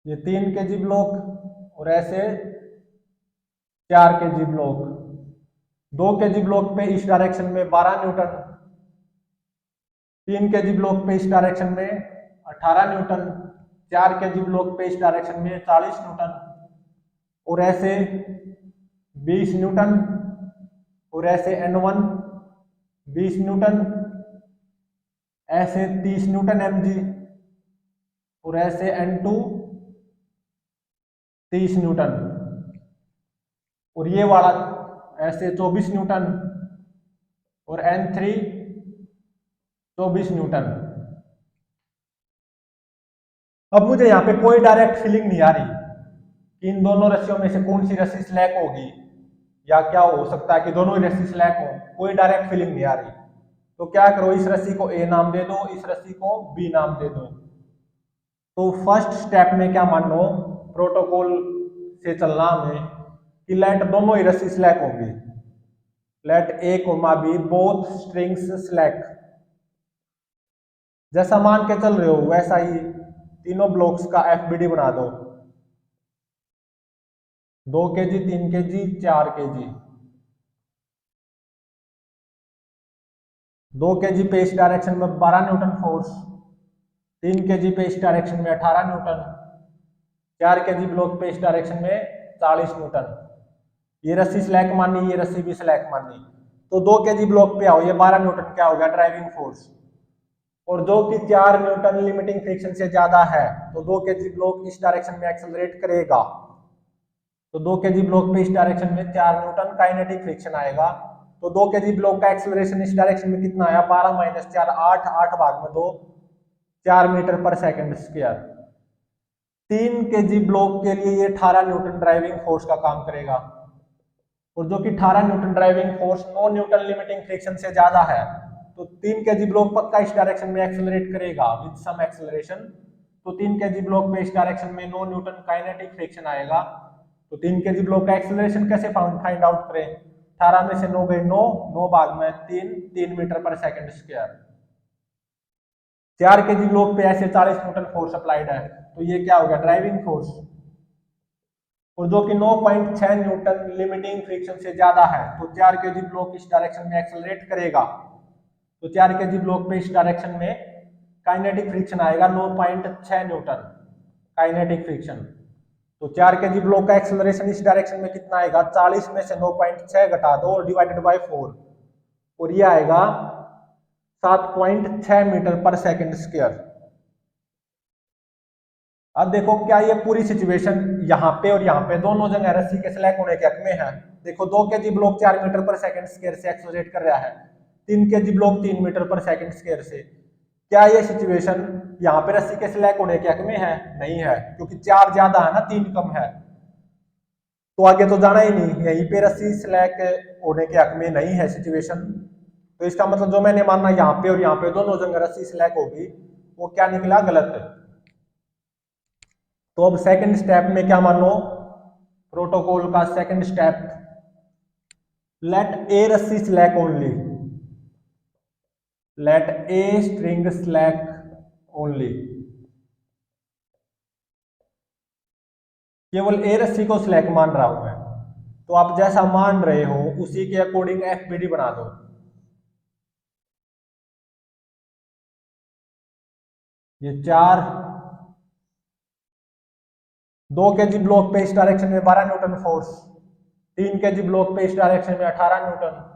[SPEAKER 1] ये 3 केजी ब्लॉक, और ऐसे 4 केजी ब्लॉक। 2 केजी ब्लॉक पे इस डायरेक्शन में 12 न्यूटन, 3 केजी ब्लॉक पे इस डायरेक्शन में 18 न्यूटन, 4 केजी ब्लॉक पे इस डायरेक्शन में 40 न्यूटन, और ऐसे 20 न्यूटन, और ऐसे N1 20 न्यूटन, ऐसे 30 न्यूटन mg, और ऐसे N2 30 न्यूटन, और ये वाला ऐसे 24 न्यूटन, और N3 24 न्यूटन। अब मुझे यहाँ पे कोई डायरेक्ट फीलिंग नहीं आ रही कि इन दोनों रस्सियों में से कौन सी रस्सी स्लैक होगी, या क्या हो सकता है कि दोनों ही रस्सी स्लैक हो। कोई डायरेक्ट फीलिंग नहीं आ रही। तो क्या करो, इस रस्सी को A नाम दे दो, इस रस्सी को B नाम दे दो। तो फर्स्ट स्टेप में क्या मान लो, प्रोटोकॉल से चलना हमें कि लेट दोनों ही रस्सी स्लैक होंगी। Let A, B both strings slack. जैसा मान के चल रहे हो वैसा ही तीनों ब्लॉक्स का एफबीडी बना दो। 2 केजी, 3 केजी, 4 केजी। 2 केजी पे इस डायरेक्शन में 12 न्यूटन फोर्स, 3 केजी पे इस डायरेक्शन में 18 न्यूटन, 4 केजी ब्लॉक पे इस डायरेक्शन में 40 न्यूटन। ये रस्सी स्लैक मानी, ये रस्सी भी स्लैक मानी। तो 2 केजी ब्लॉक पे आओ, ये 12 न्यूटन क्या हो गया? Driving force. और जो कि 4 न्यूटन लिमिटिंग फ्रिक्शन से ज्यादा है, तो 2 केजी ब्लॉक इस डायरेक्शन में एक्सेलरेट करेगा। तो 2 केजी ब्लॉक पे इस डायरेक्शन में 4 न्यूटन काइनेटिक फ्रिक्शन आएगा। तो 2 केजी ब्लॉक का एक्सेलरेशन इस डायरेक्शन में कितना आया? 12 माइनस 4 8, 8 भाग में 2, 4 मीटर पर सेकंड स्क्वायर। 3 केजी ब्लॉक के लिए ये 18 न्यूटन ड्राइविंग फोर्स का काम करेगा, और जो कि 18 Newton driving force 9 Newton limiting friction से ज्यादा है। तो 3 केजी ब्लॉक पक्का इस डायरेक्शन में एक्सेलरेट करेगा विद सम एक्सेलरेशन। तो 3 केजी ब्लॉक पे इस डायरेक्शन में 9 न्यूटन काइनेटिक फ्रिक्शन आएगा। तो 3 केजी ब्लॉक का एक्सेलरेशन कैसे फाइंड आउट करें? 18 में से 9 गए 9, 9 भाग में 3, 3 मीटर पर सेकंड स्क्वायर। 4 केजी ब्लॉक पे ऐसे 40 न्यूटन फोर्स अप्लाइड है, तो ये क्या हो गया? Driving force. और जो कि 9.6 न्यूटन लिमिटिंग फ्रिक्शन से ज्यादा है, तो 4 केजी ब्लॉक इस डायरेक्शन में एक्सेलरेट करेगा, तो 4 केजी ब्लॉक पे इस डायरेक्शन में काइनेटिक फ्रिक्शन आएगा 9.6 न्यूटन काइनेटिक फ्रिक्शन। तो 4 केजी ब्लॉक का एक्सेलरेशन इस डायरेक्शन में कितना आएगा, 40 में से 9.6 घटा दो और डिवाइडेड बाय 4, और ये आएगा 7.6 मीटर पर सेकंड स्क्वायर। अब देखो क्या ये पूरी सिचुएशन यहाँ पे और यहाँ पे दोनों जगह रस्सी के स्लैक होने के हक में है। देखो 2 केजी ब्लॉक 4 मीटर पर सेकंड स्क्वायर से एक्सेलरेट कर रहा है, 3 केजी ब्लॉक 3 मीटर पर सेकंड स्क्वायर से। क्या ये सिचुएशन यहाँ पे रस्सी के स्लैक होने के हक में है? नहीं है, क्योंकि 4 ज्यादा है ना, 3 कम है, तो आगे तो जाना ही नहीं। यहीं पे रस्सी स्लैक होने के हक में नहीं है सिचुएशन, तो इसका मतलब जो मैंने माना यहाँ पे और यहाँ पे दोनों जगह रस्सी स्लैक होगी, वो क्या निकला, गलत। तो अब सेकंड स्टेप में क्या मानो, प्रोटोकॉल का सेकंड स्टेप, लेट ए रस्सी slack only, let A string slack only, केवल ए रस्सी को स्लैक मान रहा हूं मैं। तो आप जैसा मान रहे हो उसी के अकॉर्डिंग एफबीडी बना दो। ये 4 2 केजी ब्लॉक पे इस डायरेक्शन में 12 न्यूटन फोर्स, 3 केजी ब्लॉक पे इस डायरेक्शन में 18 न्यूटन,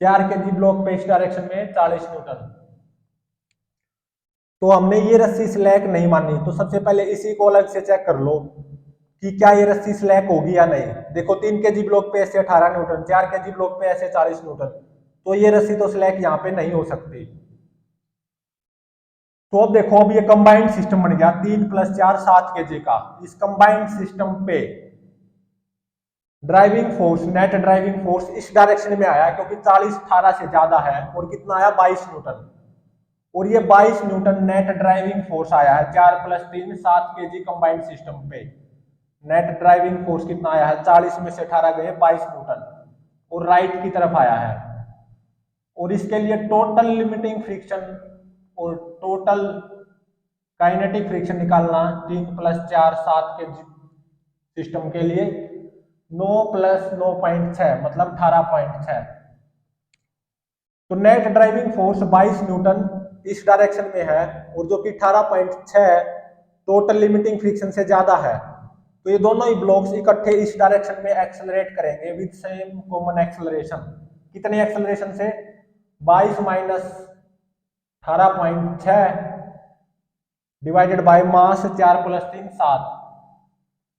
[SPEAKER 1] 4 केजी ब्लॉक पे इस डायरेक्शन में 40 न्यूटन। तो हमने ये रस्सी स्लैक नहीं मानी, तो सबसे पहले इसी को अलग से चेक कर लो कि क्या ये रस्सी स्लैक होगी या नहीं। देखो 3 केजी ब्लॉक पे ऐसे 18 न्यूटन, 4 केजी ब्लॉक पे ऐसे 40 न्यूटन, तो ये रस्सी तो स्लैक यहाँ पे नहीं हो सकती। तो अब देखो, अब ये कंबाइंड सिस्टम बन गया 3 + 4 7 केजी का। इस कंबाइंड सिस्टम पे driving force, net driving force इस डायरेक्शन में आया, क्योंकि 40 18 से ज्यादा है, और कितना आया, 22 न्यूटन। और ये 22 न्यूटन नेट ड्राइविंग फोर्स आया है 4 + 3 7 केजी कंबाइंड सिस्टम पे। नेट ड्राइविंग फोर्स कितना आया है, 40 में से 18 गए 22 न्यूटन, और राइट की तरफ आया है। और इसके लिए टोटल लिमिटिंग फ्रिक्शन और टोटल काइनेटिक फ्रिक्शन निकालना 3 + 4 7 के सिस्टम के लिए 9 + 9.6 मतलब 18.6। तो नेट ड्राइविंग फोर्स 22 न्यूटन इस डायरेक्शन में है, और जो कि 18.6 टोटल लिमिटिंग फ्रिक्शन से ज्यादा है। तो ये दोनों ही ब्लॉक्स इकट्ठे इस डायरेक्शन में एक्सेलरेट करेंगे विद सेम कॉमन एक्सेलरेशन। कितने एक्सेलरेशन से, 22 - 18.6 डिवाइडेड बाय मास 4 + 3 7।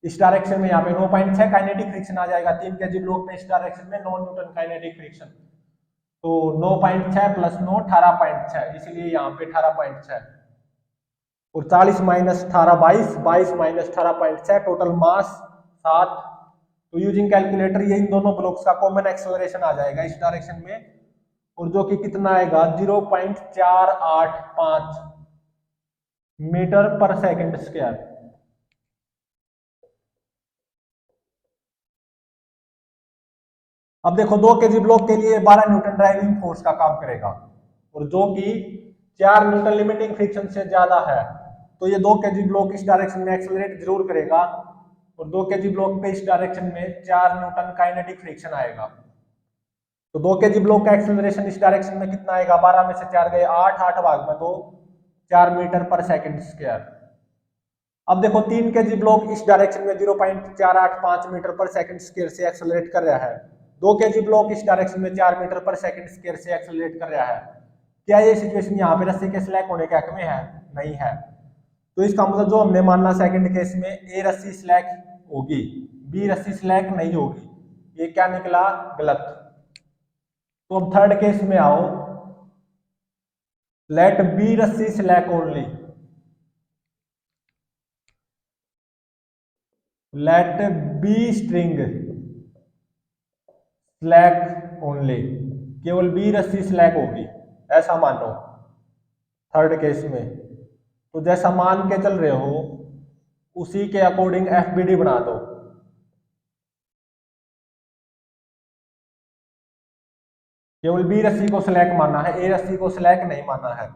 [SPEAKER 1] इस डायरेक्शन में यहाँ पे 9.6 काइनेटिक फ्रिक्शन आ जाएगा, 3 केजी ब्लॉक में इस डायरेक्शन में 9 न्यूटन काइनेटिक फ्रिक्शन। तो 9.6 + 9 18.6, इसलिए यहाँ पे 18.6। और 40 - 18 22, 22 - 18.6, टोटल मास 7। तो यूजिंग कैलकुलेटर ये इन दोनों ब्लॉक्स का कॉमन एक्सेलरेशन आ जाएगा इस डायरेक्शन में, और जो कि कितना आएगा 0.485 मीटर पर सेकंड स्क्वायर। अब देखो 2 केजी ब्लॉक के लिए 12 न्यूटन ड्राइविंग फोर्स का काम करेगा, और जो कि 4 न्यूटन लिमिटिंग फ्रिक्शन से ज्यादा है, तो ये 2 केजी ब्लॉक इस डायरेक्शन में एक्सेलरेट जरूर करेगा, और 2 केजी ब्लॉक पे इस डायरेक्शन में 4 न्यूटन काइनेटिक फ्रिक्शन आएगा। तो 2 केजी ब्लॉक का एक्सेलरेशन इस डायरेक्शन में कितना आएगा, 12 में से 4 गए 8, 8 भाग में 2, 4 मीटर पर सेकंड स्क्वायर। अब देखो 3 केजी ब्लॉक इस डायरेक्शन में 0.485 मीटर पर सेकंड स्क्वायर से एक्सेलरेट कर रहा है, 2 केजी ब्लॉक इस डायरेक्शन में 4 मीटर पर सेकंड स्क्वायर से एक्सेलरेट कर रहा है। क्या ये सिचुएशन यहाँ पे रस्सी के स्लैक होने के हक में है? नहीं है। तो इसका मतलब जो हमने मानना सेकंड केस में ए रस्सी स्लैक होगी, बी रस्सी स्लैक नहीं होगी, ये क्या निकला, गलत। तो अब थर्ड केस में आओ, लेट बी रस्सी slack only, let B string slack only, केवल बी रस्सी स्लैक होगी, ऐसा मानो थर्ड केस में। तो जैसा मान के चल रहे हो उसी के अकॉर्डिंग एफबीडी बना दो। केवल बी रस्सी को स्लैक माना है, ए रस्सी को स्लैक नहीं माना है।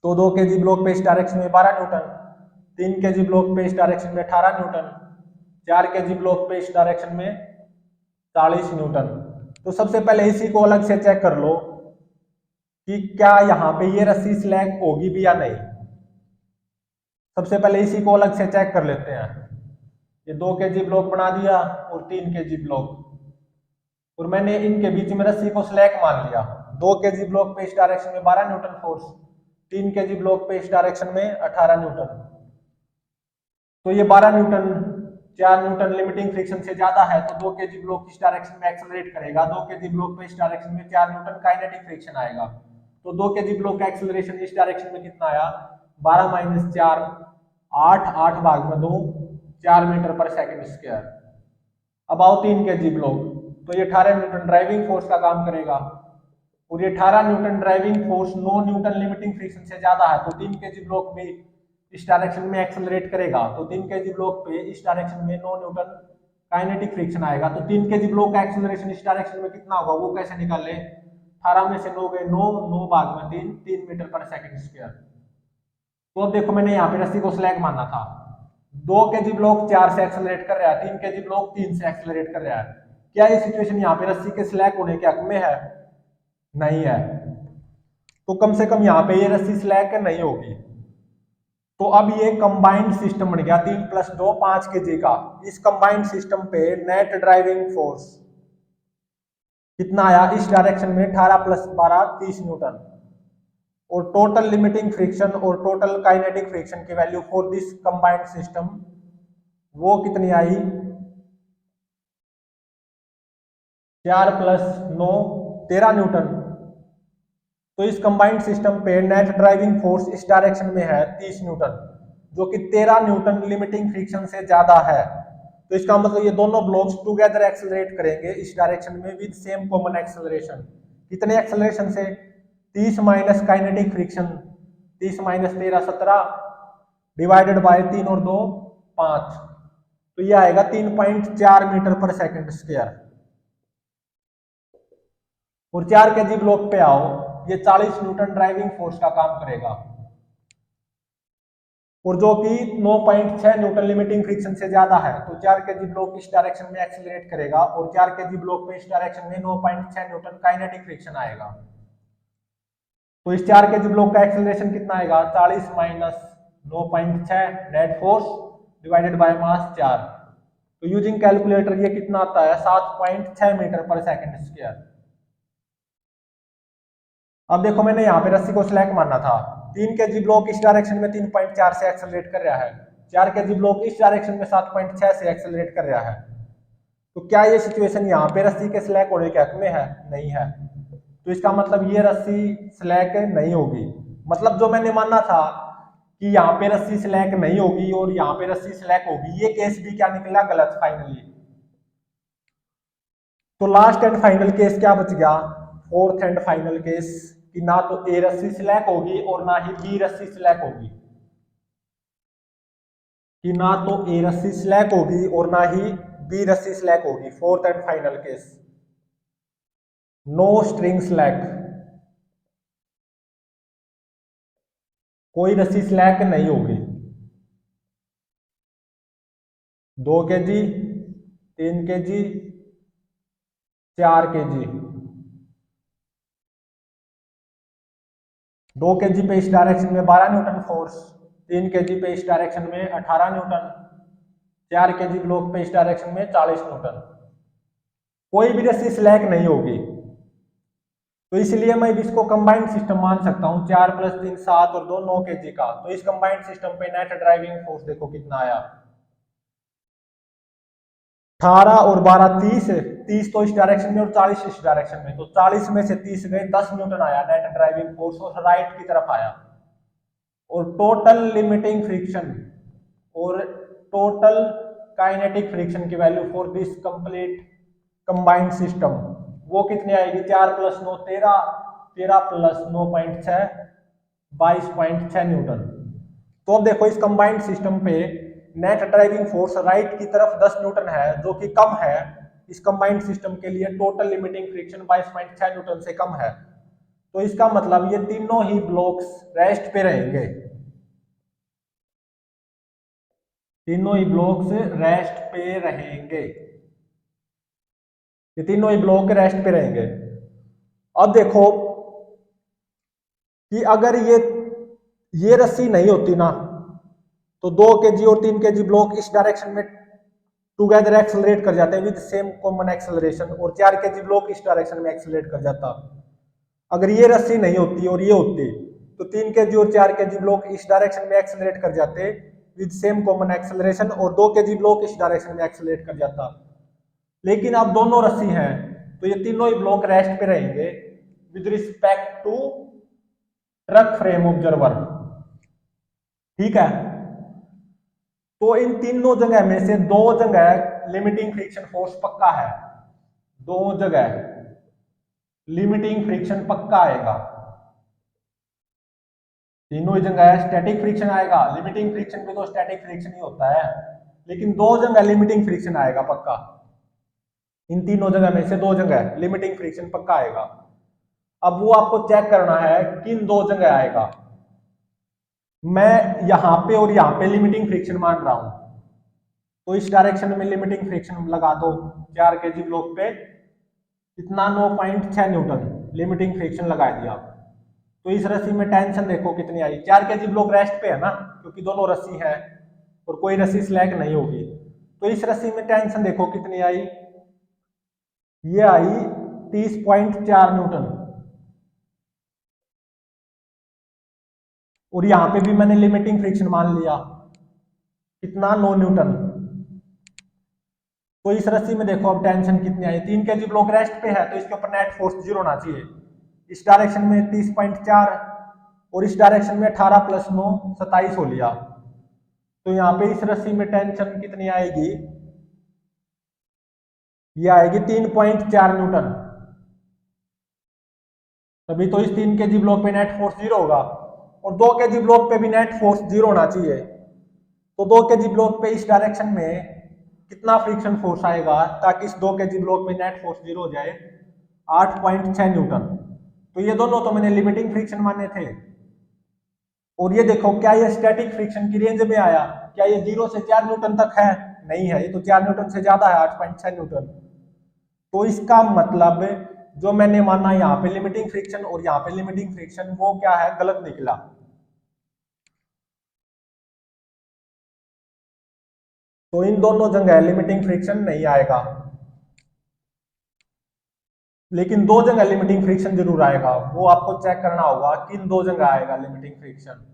[SPEAKER 1] तो 2 केजी ब्लॉक पे इस डायरेक्शन में 12 न्यूटन, 3 केजी ब्लॉक पे इस डायरेक्शन में 18 न्यूटन, 4 kg ब्लॉक पे इस डायरेक्शन में 40 न्यूटन। तो सबसे पहले इसी को अलग से चेक कर लो कि क्या यहाँ पे ये रस्सी स्लैग होगी भी या नहीं। सबसे पहले इसी को अलग से चेक कर लेते हैं। ये 2 kg ब्लॉक बना दिया और 3 kg ब्लॉक, और मैंने इनके बीच में रस्सी को स्लैग मान लिया। 2 kg ब्लॉक पे इस डायरेक्शन में 12 न्यूटन फोर्स, 3 kg ब्लॉक पे इस डायरेक्शन में 18 न्यूटन। तो ये 12 न्यूटन 4 न्यूटन लिमिटिंग फ्रिक्शन से ज्यादा है, तो 2 kg ब्लॉक इस डायरेक्शन में एक्सेलरेट करेगा। 2 kg ब्लॉक पे इस डायरेक्शन में 4 न्यूटन काइनेटिक फ्रिक्शन आएगा। तो 2 kg ब्लॉक का एक्सेलरेशन इस डायरेक्शन में कितना आया, 12 माइनस 4 8, 8 भाग में 2, 4 मीटर पर सेकंड स्क्वायर। अब आओ 3 kg ब्लॉक, तो ये 18 न्यूटन ड्राइविंग फोर्स का काम करेगा, और ये 18 Newton driving force 9 Newton limiting friction से ज्यादा है। तो 3 kg ब्लॉक में इस डायरेक्शन में एक्सेलरेट करेगा, तो 3 kg ब्लॉक पे इस डायरेक्शन में 9 न्यूटन काइनेटिक फ्रिक्शन आएगा। तो 3 kg ब्लॉक का एक्सेलरेशन इस डायरेक्शन में कितना होगा वो कैसे निकाले, 18 में से 9 गए 9, 9 भाग में 3, 3 मीटर पर सेकंड स्क्वायर। तो अब देखो मैंने यहाँ पे रस्सी को स्लैग मानना था। 2 kg ब्लॉक 4 से एक्सेलरेट कर रहा है, 3 kg ब्लॉक 3 से एक्सेलरेट कर रहा है। क्या ये सिचुएशन यहाँ पे रस्सी के स्लैग होने के हक में है? नहीं है। तो कम से कम यहाँ पे ये रस्सी स्लैग नहीं होगी। तो अब ये कंबाइंड सिस्टम बन गया 3 + 2 5 kg का। इस कंबाइंड सिस्टम पे नेट ड्राइविंग फोर्स कितना आया, इस डायरेक्शन में 18 + 12 30 न्यूटन, और टोटल लिमिटिंग फ्रिक्शन और टोटल काइनेटिक फ्रिक्शन की value for this combined system वो कितनी आई, 4 + 9 13 न्यूटन। तो इस कंबाइंड सिस्टम पे नेट ड्राइविंग फोर्स इस डायरेक्शन में है 30 न्यूटन, जो कि 13 न्यूटन लिमिटिंग फ्रिक्शन से ज्यादा है। तो इसका मतलब ये दोनों ब्लॉक्स टुगेदर एक्सेलरेट करेंगे इस डायरेक्शन में विद सेम कॉमन एक्सेलरेशन। कितने एक्सेलरेशन से, 30 minus kinetic friction, 30 minus 13 17 divided by 3 और 2 5, तो ये आएगा 3.4 मीटर पर सेकंड स्क्वायर। और 4 kg ब्लॉक पे आओ, ये 40 न्यूटन ड्राइविंग फोर्स का काम करेगा, और जो कि 9.6 न्यूटन लिमिटिंग फ्रिक्शन से ज्यादा है। तो 4 kg ब्लॉक इस डायरेक्शन में एक्सेलरेट करेगा, और 4 kg ब्लॉक पे इस डायरेक्शन में 9.6 न्यूटन काइनेटिक फ्रिक्शन आएगा। तो इस 4 kg ब्लॉक का एक्सेलरेशन कितना आएगा, 40 minus 9.6 net force divided by मास 4। तो यूजिंग कैलकुलेटर ये कितना आता है, 7.6 मीटर पर सेकंड स्क्वायर। अब देखो मैंने यहाँ पे रस्सी को स्लैग मानना था। 3 kg ब्लॉक इस डायरेक्शन में 3.4 से एक्सेलरेट कर रहा है, 4 kg ब्लॉक इस डायरेक्शन में 7.6 से एक्सेलरेट कर रहा है। तो क्या ये सिचुएशन यहाँ पे रस्सी के स्लैग होने के हक में है? नहीं है। तो इसका मतलब ये रस्सी स्लैग नहीं होगी। मतलब जो मैंने माना था कि यहाँ पे रस्सी स्लैग नहीं होगी और यहाँ पे रस्सी स्लैग होगी, ये केस भी क्या निकला, गलत फाइनली। तो लास्ट एंड फाइनल केस क्या बच गया, फोर्थ एंड फाइनल केस, कि ना तो ए रस्सी स्लैग होगी और ना ही बी रस्सी स्लैग होगी, कि ना तो ए रस्सी स्लैग होगी और ना ही बी रस्सी स्लैग होगी। Fourth and final case, no string slack, कोई रस्सी स्लैग नहीं होगी। 2 kg 3 kg 4 kg, 2 kg पे इस डायरेक्शन में 12 न्यूटन फोर्स, 3 kg पे इस डायरेक्शन में 18 न्यूटन, 4 kg ब्लॉक पे इस डायरेक्शन में 40 न्यूटन। कोई भी रस्सी स्लैग नहीं होगी। तो इसलिए मैं इसको कंबाइंड सिस्टम मान सकता हूं। 4 + 3 7 और 2 9 kg का। तो इस कंबाइंड सिस्टम पे नेट ड्राइविंग फोर्स देखो कितना आया, 18 और 12 30, 30 तो इस डायरेक्शन में और 40 इस डायरेक्शन में। तो 40 में से 30 गए, 10 न्यूटन आया नेट ड्राइविंग फोर्स, और राइट की तरफ आया। और टोटल लिमिटिंग फ्रिक्शन और टोटल काइनेटिक फ्रिक्शन की value for this complete combined system वो कितनी आएगी, 4 + 9 13, 13 + 9.6 22.6 न्यूटन। तो अब देखो इस कंबाइंड सिस्टम पे नेट ड्राइविंग फोर्स राइट की तरफ 10 न्यूटन है, जो कि कम है इस कंबाइंड सिस्टम के लिए। टोटल लिमिटिंग फ्रिक्शन 22.6 न्यूटन से कम है। तो इसका मतलब ये तीनों ही ब्लॉक्स रेस्ट पे रहेंगे। तीनों ही ब्लॉक्स रेस्ट पे रहेंगे, ये तीनों ही ब्लॉक रेस्ट पे रहेंगे। अब देखो कि अगर ये रस्सी नहीं होती ना, तो 2 kg और 3 kg ब्लॉक इस डायरेक्शन में टुगेदर एक्सेलरेट कर जाते हैं विद सेम कॉमन एक्सेलरेशन, और 4 kg ब्लॉक इस डायरेक्शन में एक्सेलरेट कर जाता। अगर ये रस्सी नहीं होती और ये होती, तो 3 kg और 4 kg ब्लॉक इस डायरेक्शन में एक्सेलरेट कर जाते विद सेम कॉमन एक्सेलरेशन, और 2 kg ब्लॉक इस डायरेक्शन में एक्सेलरेट कर जाता। लेकिन अब दोनों रस्सी हैं, तो ये तीनों ही ब्लॉक रेस्ट पे रहेंगे with respect to truck frame observer. ठीक है, तो इन तीनों जगह में से 2 जगह लिमिटिंग फ्रिक्शन फोर्स पक्का है, 2 जगह लिमिटिंग फ्रिक्शन पक्का आएगा। तीनों ही जगह स्टैटिक फ्रिक्शन आएगा, लिमिटिंग फ्रिक्शन भी तो स्टैटिक फ्रिक्शन ही होता है, लेकिन 2 जगह लिमिटिंग फ्रिक्शन आएगा पक्का। इन तीनों जगह में से 2 जगह लिमिटिंग फ्रिक्शन पक्का आएगा। अब वो आपको चेक करना है किन 2 जगह आएगा। मैं यहां पे और यहां पे लिमिटिंग फ्रिक्शन मान रहा हूं, तो इस डायरेक्शन में लिमिटिंग फ्रिक्शन लगा दो 4 kg ब्लॉक पे, कितना 9.6 न्यूटन लिमिटिंग फ्रिक्शन लगा दिया। तो इस रस्सी में टेंशन देखो कितनी आई, 4 kg ब्लॉक रेस्ट पे है ना, क्योंकि दोनों रस्सी है और कोई रस्सी स्लैक नहीं होगी। तो इस रस्सी में टेंशन देखो कितनी आई, ये आई 30.4 न्यूटन। और यहां पे भी मैंने लिमिटिंग फ्रिक्शन मान लिया, कितना 9 न्यूटन। तो इस रस्सी में देखो अब टेंशन कितनी आई, 3 kg ब्लॉक रेस्ट पे है, तो इसके ऊपर नेट फोर्स 0 होना चाहिए। इस डायरेक्शन में 30.4 और इस डायरेक्शन में 18 + 9 27 हो लिया। तो यहाँ पे इस रस्सी में टेंशन कितनी आएगी, ये आएगी 3.4 न्यूटन। तभी तो इस 3 kg ब्लॉक पे नेट फोर्स 0 होगा, और 2 kg ब्लॉक पे भी नेट फोर्स 0 होना चाहिए। तो 2 kg ब्लॉक पे इस डायरेक्शन में कितना फ्रिक्शन फोर्स आएगा ताकि इस 2 kg ब्लॉक पे नेट फोर्स 0 हो जाए, 8.6 न्यूटन। तो ये दोनों तो मैंने लिमिटिंग फ्रिक्शन माने थे। और ये देखो क्या ये स्टैटिक फ्रिक्शन की रेंज में आया, क्या ये 0 से 4 न्यूटन तक है, नहीं है, ये तो 4 न्यूटन से ज्यादा है, 8.6 न्यूटन। तो इसका मतलब जो मैंने माना यहाँ पे लिमिटिंग फ्रिक्शन और यहाँ पे लिमिटिंग फ्रिक्शन, वो क्या है, गलत निकला। तो इन दोनों जगह लिमिटिंग फ्रिक्शन नहीं आएगा, लेकिन 2 जगह लिमिटिंग फ्रिक्शन जरूर आएगा। वो आपको चेक करना होगा किन 2 जगह आएगा लिमिटिंग फ्रिक्शन।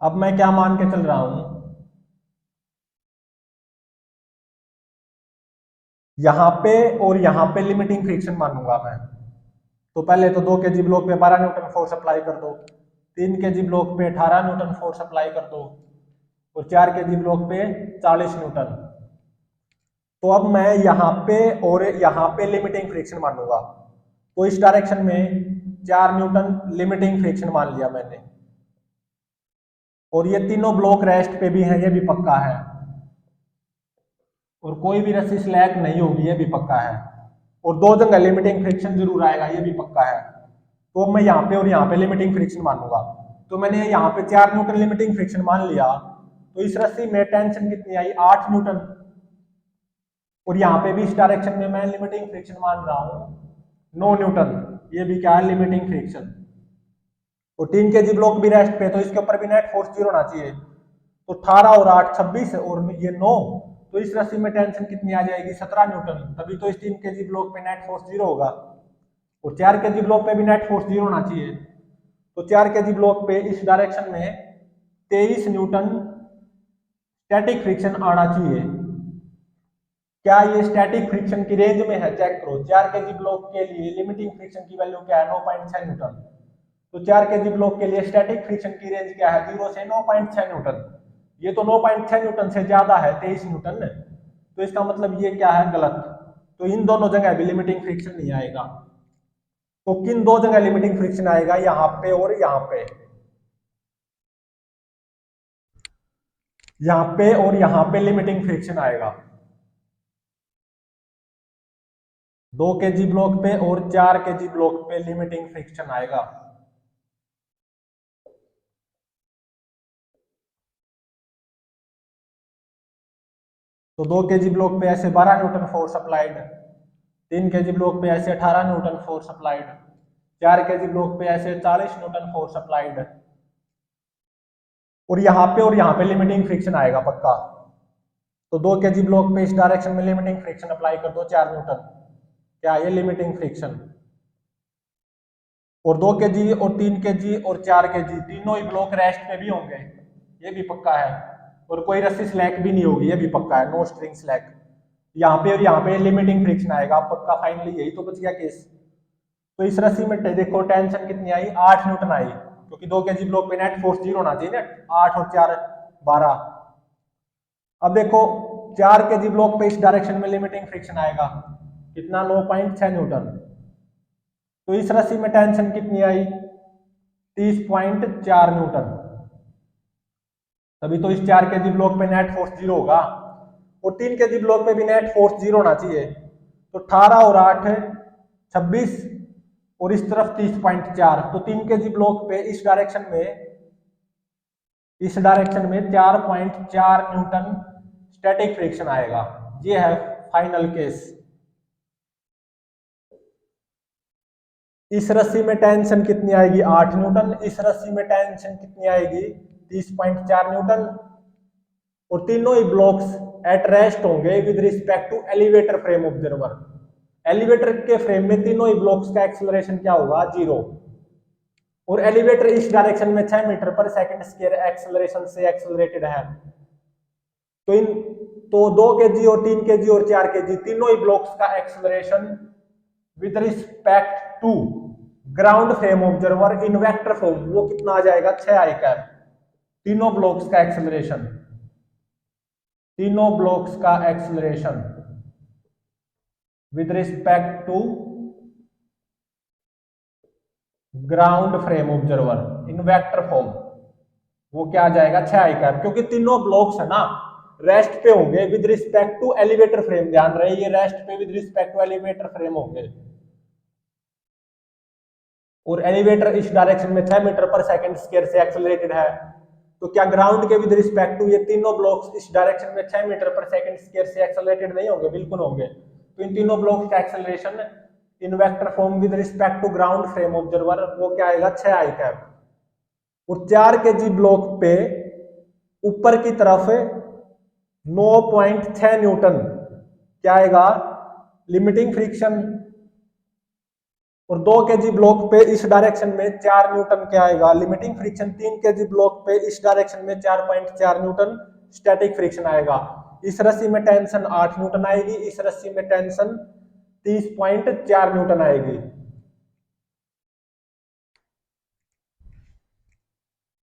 [SPEAKER 1] अब मैं क्या मान के चल रहा हूं, यहां पे और यहां पे लिमिटिंग फ्रिक्शन मानूंगा मैं। तो पहले तो 2 kg ब्लॉक पे 12 न्यूटन फोर्स अप्लाई कर दो, 3 kg ब्लॉक पे 18 न्यूटन फोर्स अप्लाई कर दो, और 4 kg ब्लॉक पे 40 न्यूटन। तो अब मैं यहाँ पे और यहाँ पे लिमिटिंग फ्रिक्शन मानूंगा। तो इस डायरेक्शन में 4 न्यूटन लिमिटिंग फ्रिक्शन मान लिया मैंने, और ये तीनों ब्लॉक रेस्ट पे भी हैं, ये भी पक्का है, और कोई भी रस्सी स्लैक नहीं होगी, ये भी पक्का है, और 2 जगह लिमिटिंग फ्रिक्शन जरूर आएगा, ये भी पक्का है। तो मैं यहाँ पे और यहाँ पे लिमिटिंग फ्रिक्शन मानूंगा। तो मैंने यहाँ पे 4 न्यूटन लिमिटिंग फ्रिक्शन मान लिया, तो इस रस्सी में टेंशन कितनी आई, 8 न्यूटन। और यहाँ पे भी इस डायरेक्शन में मैं लिमिटिंग फ्रिक्शन मान रहा हूँ 9 न्यूटन, ये भी क्या है, लिमिटिंग फ्रिक्शन। और 3 kg ब्लॉक भी रेस्ट पे, तो इसके ऊपर भी नेट फोर्स 0 होना चाहिए। तो 18 और 8 26 और ये 9, तो इस रस्सी में टेंशन कितनी आ जाएगी, 17 न्यूटन। तभी तो इस 3 kg ब्लॉक पे नेट फोर्स 0 होगा, और 4 kg ब्लॉक पे भी नेट फोर्स 0 होना चाहिए। तो 4 kg ब्लॉक पे इस डायरेक्शन में 23 न्यूटन स्टैटिक फ्रिक्शन आना चाहिए। क्या ये स्टैटिक फ्रिक्शन की रेंज में है, चेक करो। 4 kg ब्लॉक के लिए लिमिटिंग फ्रिक्शन की वैल्यू क्या है, 9.6 न्यूटन। तो 4 kg ब्लॉक के लिए स्टैटिक फ्रिक्शन की रेंज क्या है, 0 से 9.6 न्यूटन। ये तो 9.6 न्यूटन से ज्यादा है, 23 न्यूटन। तो इसका मतलब ये क्या है, गलत। तो इन दोनों जगह भी लिमिटिंग फ्रिक्शन नहीं आएगा। तो किन 2 जगह लिमिटिंग फ्रिक्शन आएगा, यहाँ पे और यहाँ पे, यहाँ पे और यहाँ पे लिमिटिंग फ्रिक्शन आएगा। 2 kg ब्लॉक पे और 4 kg ब्लॉक पे लिमिटिंग फ्रिक्शन आएगा। तो 2 kg ब्लॉक पे ऐसे 12 Newton force applied, 3 kg block पे ऐसे 18 Newton force applied, 4 kg block पे ऐसे 40 न्यूटन फोर्स अप्लाइड, और यहाँ पे लिमिटिंग फ्रिक्शन आएगा पक्का। तो 2 kg ब्लॉक पे इस डायरेक्शन में लिमिटिंग फ्रिक्शन अप्लाई कर दो 4 न्यूटन, क्या ये लिमिटिंग फ्रिक्शन। और 2 kg और 3 kg और 4 kg तीनों ही ब्लॉक रेस्ट पे भी होंगे, ये भी पक्का है। और कोई रस्सी स्लैक भी नहीं होगी, ये भी पक्का है, नो स्ट्रिंग स्लैक। यहाँ पे और यहाँ पे लिमिटिंग फ्रिक्शन आएगा पक्का, फाइनली यही तो बच गया केस। तो इस रस्सी में देखो टेंशन कितनी आई, 8 न्यूटन आई, क्योंकि 2 kg ब्लॉक पे नेट फोर्स 0 होना चाहिए ना, 8 और 4 12। अब देखो 4 kg ब्लॉक पे इस डायरेक्शन में लिमिटिंग फ्रिक्शन आएगा कितना, 9.6 न्यूटन। तो इस रस्सी में टेंशन कितनी आई, 30.4 न्यूटन। तभी तो इस 4 kg ब्लॉक पे नेट फोर्स 0 होगा, और 3 kg ब्लॉक पे भी नेट फोर्स 0 होना चाहिए। तो 18 और 8 26, और इस तरफ 30.4। तो 3 kg ब्लॉक पे इस डायरेक्शन में 4.4 न्यूटन स्टैटिक फ्रिक्शन आएगा। ये है फाइनल केस। इस रस्सी में टेंशन कितनी आएगी, 8 न्यूटन। इस रस्सी में टेंशन कितनी आएगी, 30.4 न्यूटन। और तीनों ही ब्लॉक्स एट रेस्ट होंगे with respect to elevator frame observer. Elevator के फ्रेम में तीनों ही ब्लॉक्स का एक्सेलरेशन क्या होगा, 0। और एलिवेटर इस डायरेक्शन में 6 मीटर पर सेकंड स्क्वायर एक्सेलरेशन से एक्सेलरेटेड है। तो 2 kg और 3 kg और 4 kg तीनों ही ब्लॉक्स का acceleration with respect to ground frame observer in vector form वो कितना आ जाएगा, 6 आई कैप। तीनों ब्लॉक्स का acceleration with respect to ground frame observer in vector form वो क्या आ जाएगा, 6 आई कैप। क्योंकि तीनों ब्लॉक्स है ना रेस्ट पे होंगे with respect to elevator frame, ध्यान रहे ये रेस्ट पे with respect to elevator frame होंगे। और एलिवेटर इस डायरेक्शन में 6 मीटर पर सेकंड स्क्वायर से एक्सेलरेटेड है। तो क्या ग्राउंड के विद रिस्पेक्ट टू ये तीनों ब्लॉक्स इस डायरेक्शन में 6 मीटर पर सेकंड स्क्वायर से एक्सेलरेटेड नहीं होंगे, बिल्कुल होंगे। तो इन तीनों ब्लॉक्स का acceleration in vector form with respect to ground frame observer वो क्या आएगा, 6 आई कैप। और 4 kg ब्लॉक पे ऊपर की तरफ 9.6 न्यूटन क्या आएगा, लिमिटिंग फ्रिक्शन। और 2 kg ब्लॉक पे इस डायरेक्शन में 4 न्यूटन क्या आएगा, लिमिटिंग फ्रिक्शन। 3 kg ब्लॉक पे इस डायरेक्शन में 4.4 न्यूटन स्टैटिक फ्रिक्शन आएगा। इस रस्सी में टेंशन 8 न्यूटन आएगी, इस रस्सी में टेंशन 30.4 न्यूटन आएगी।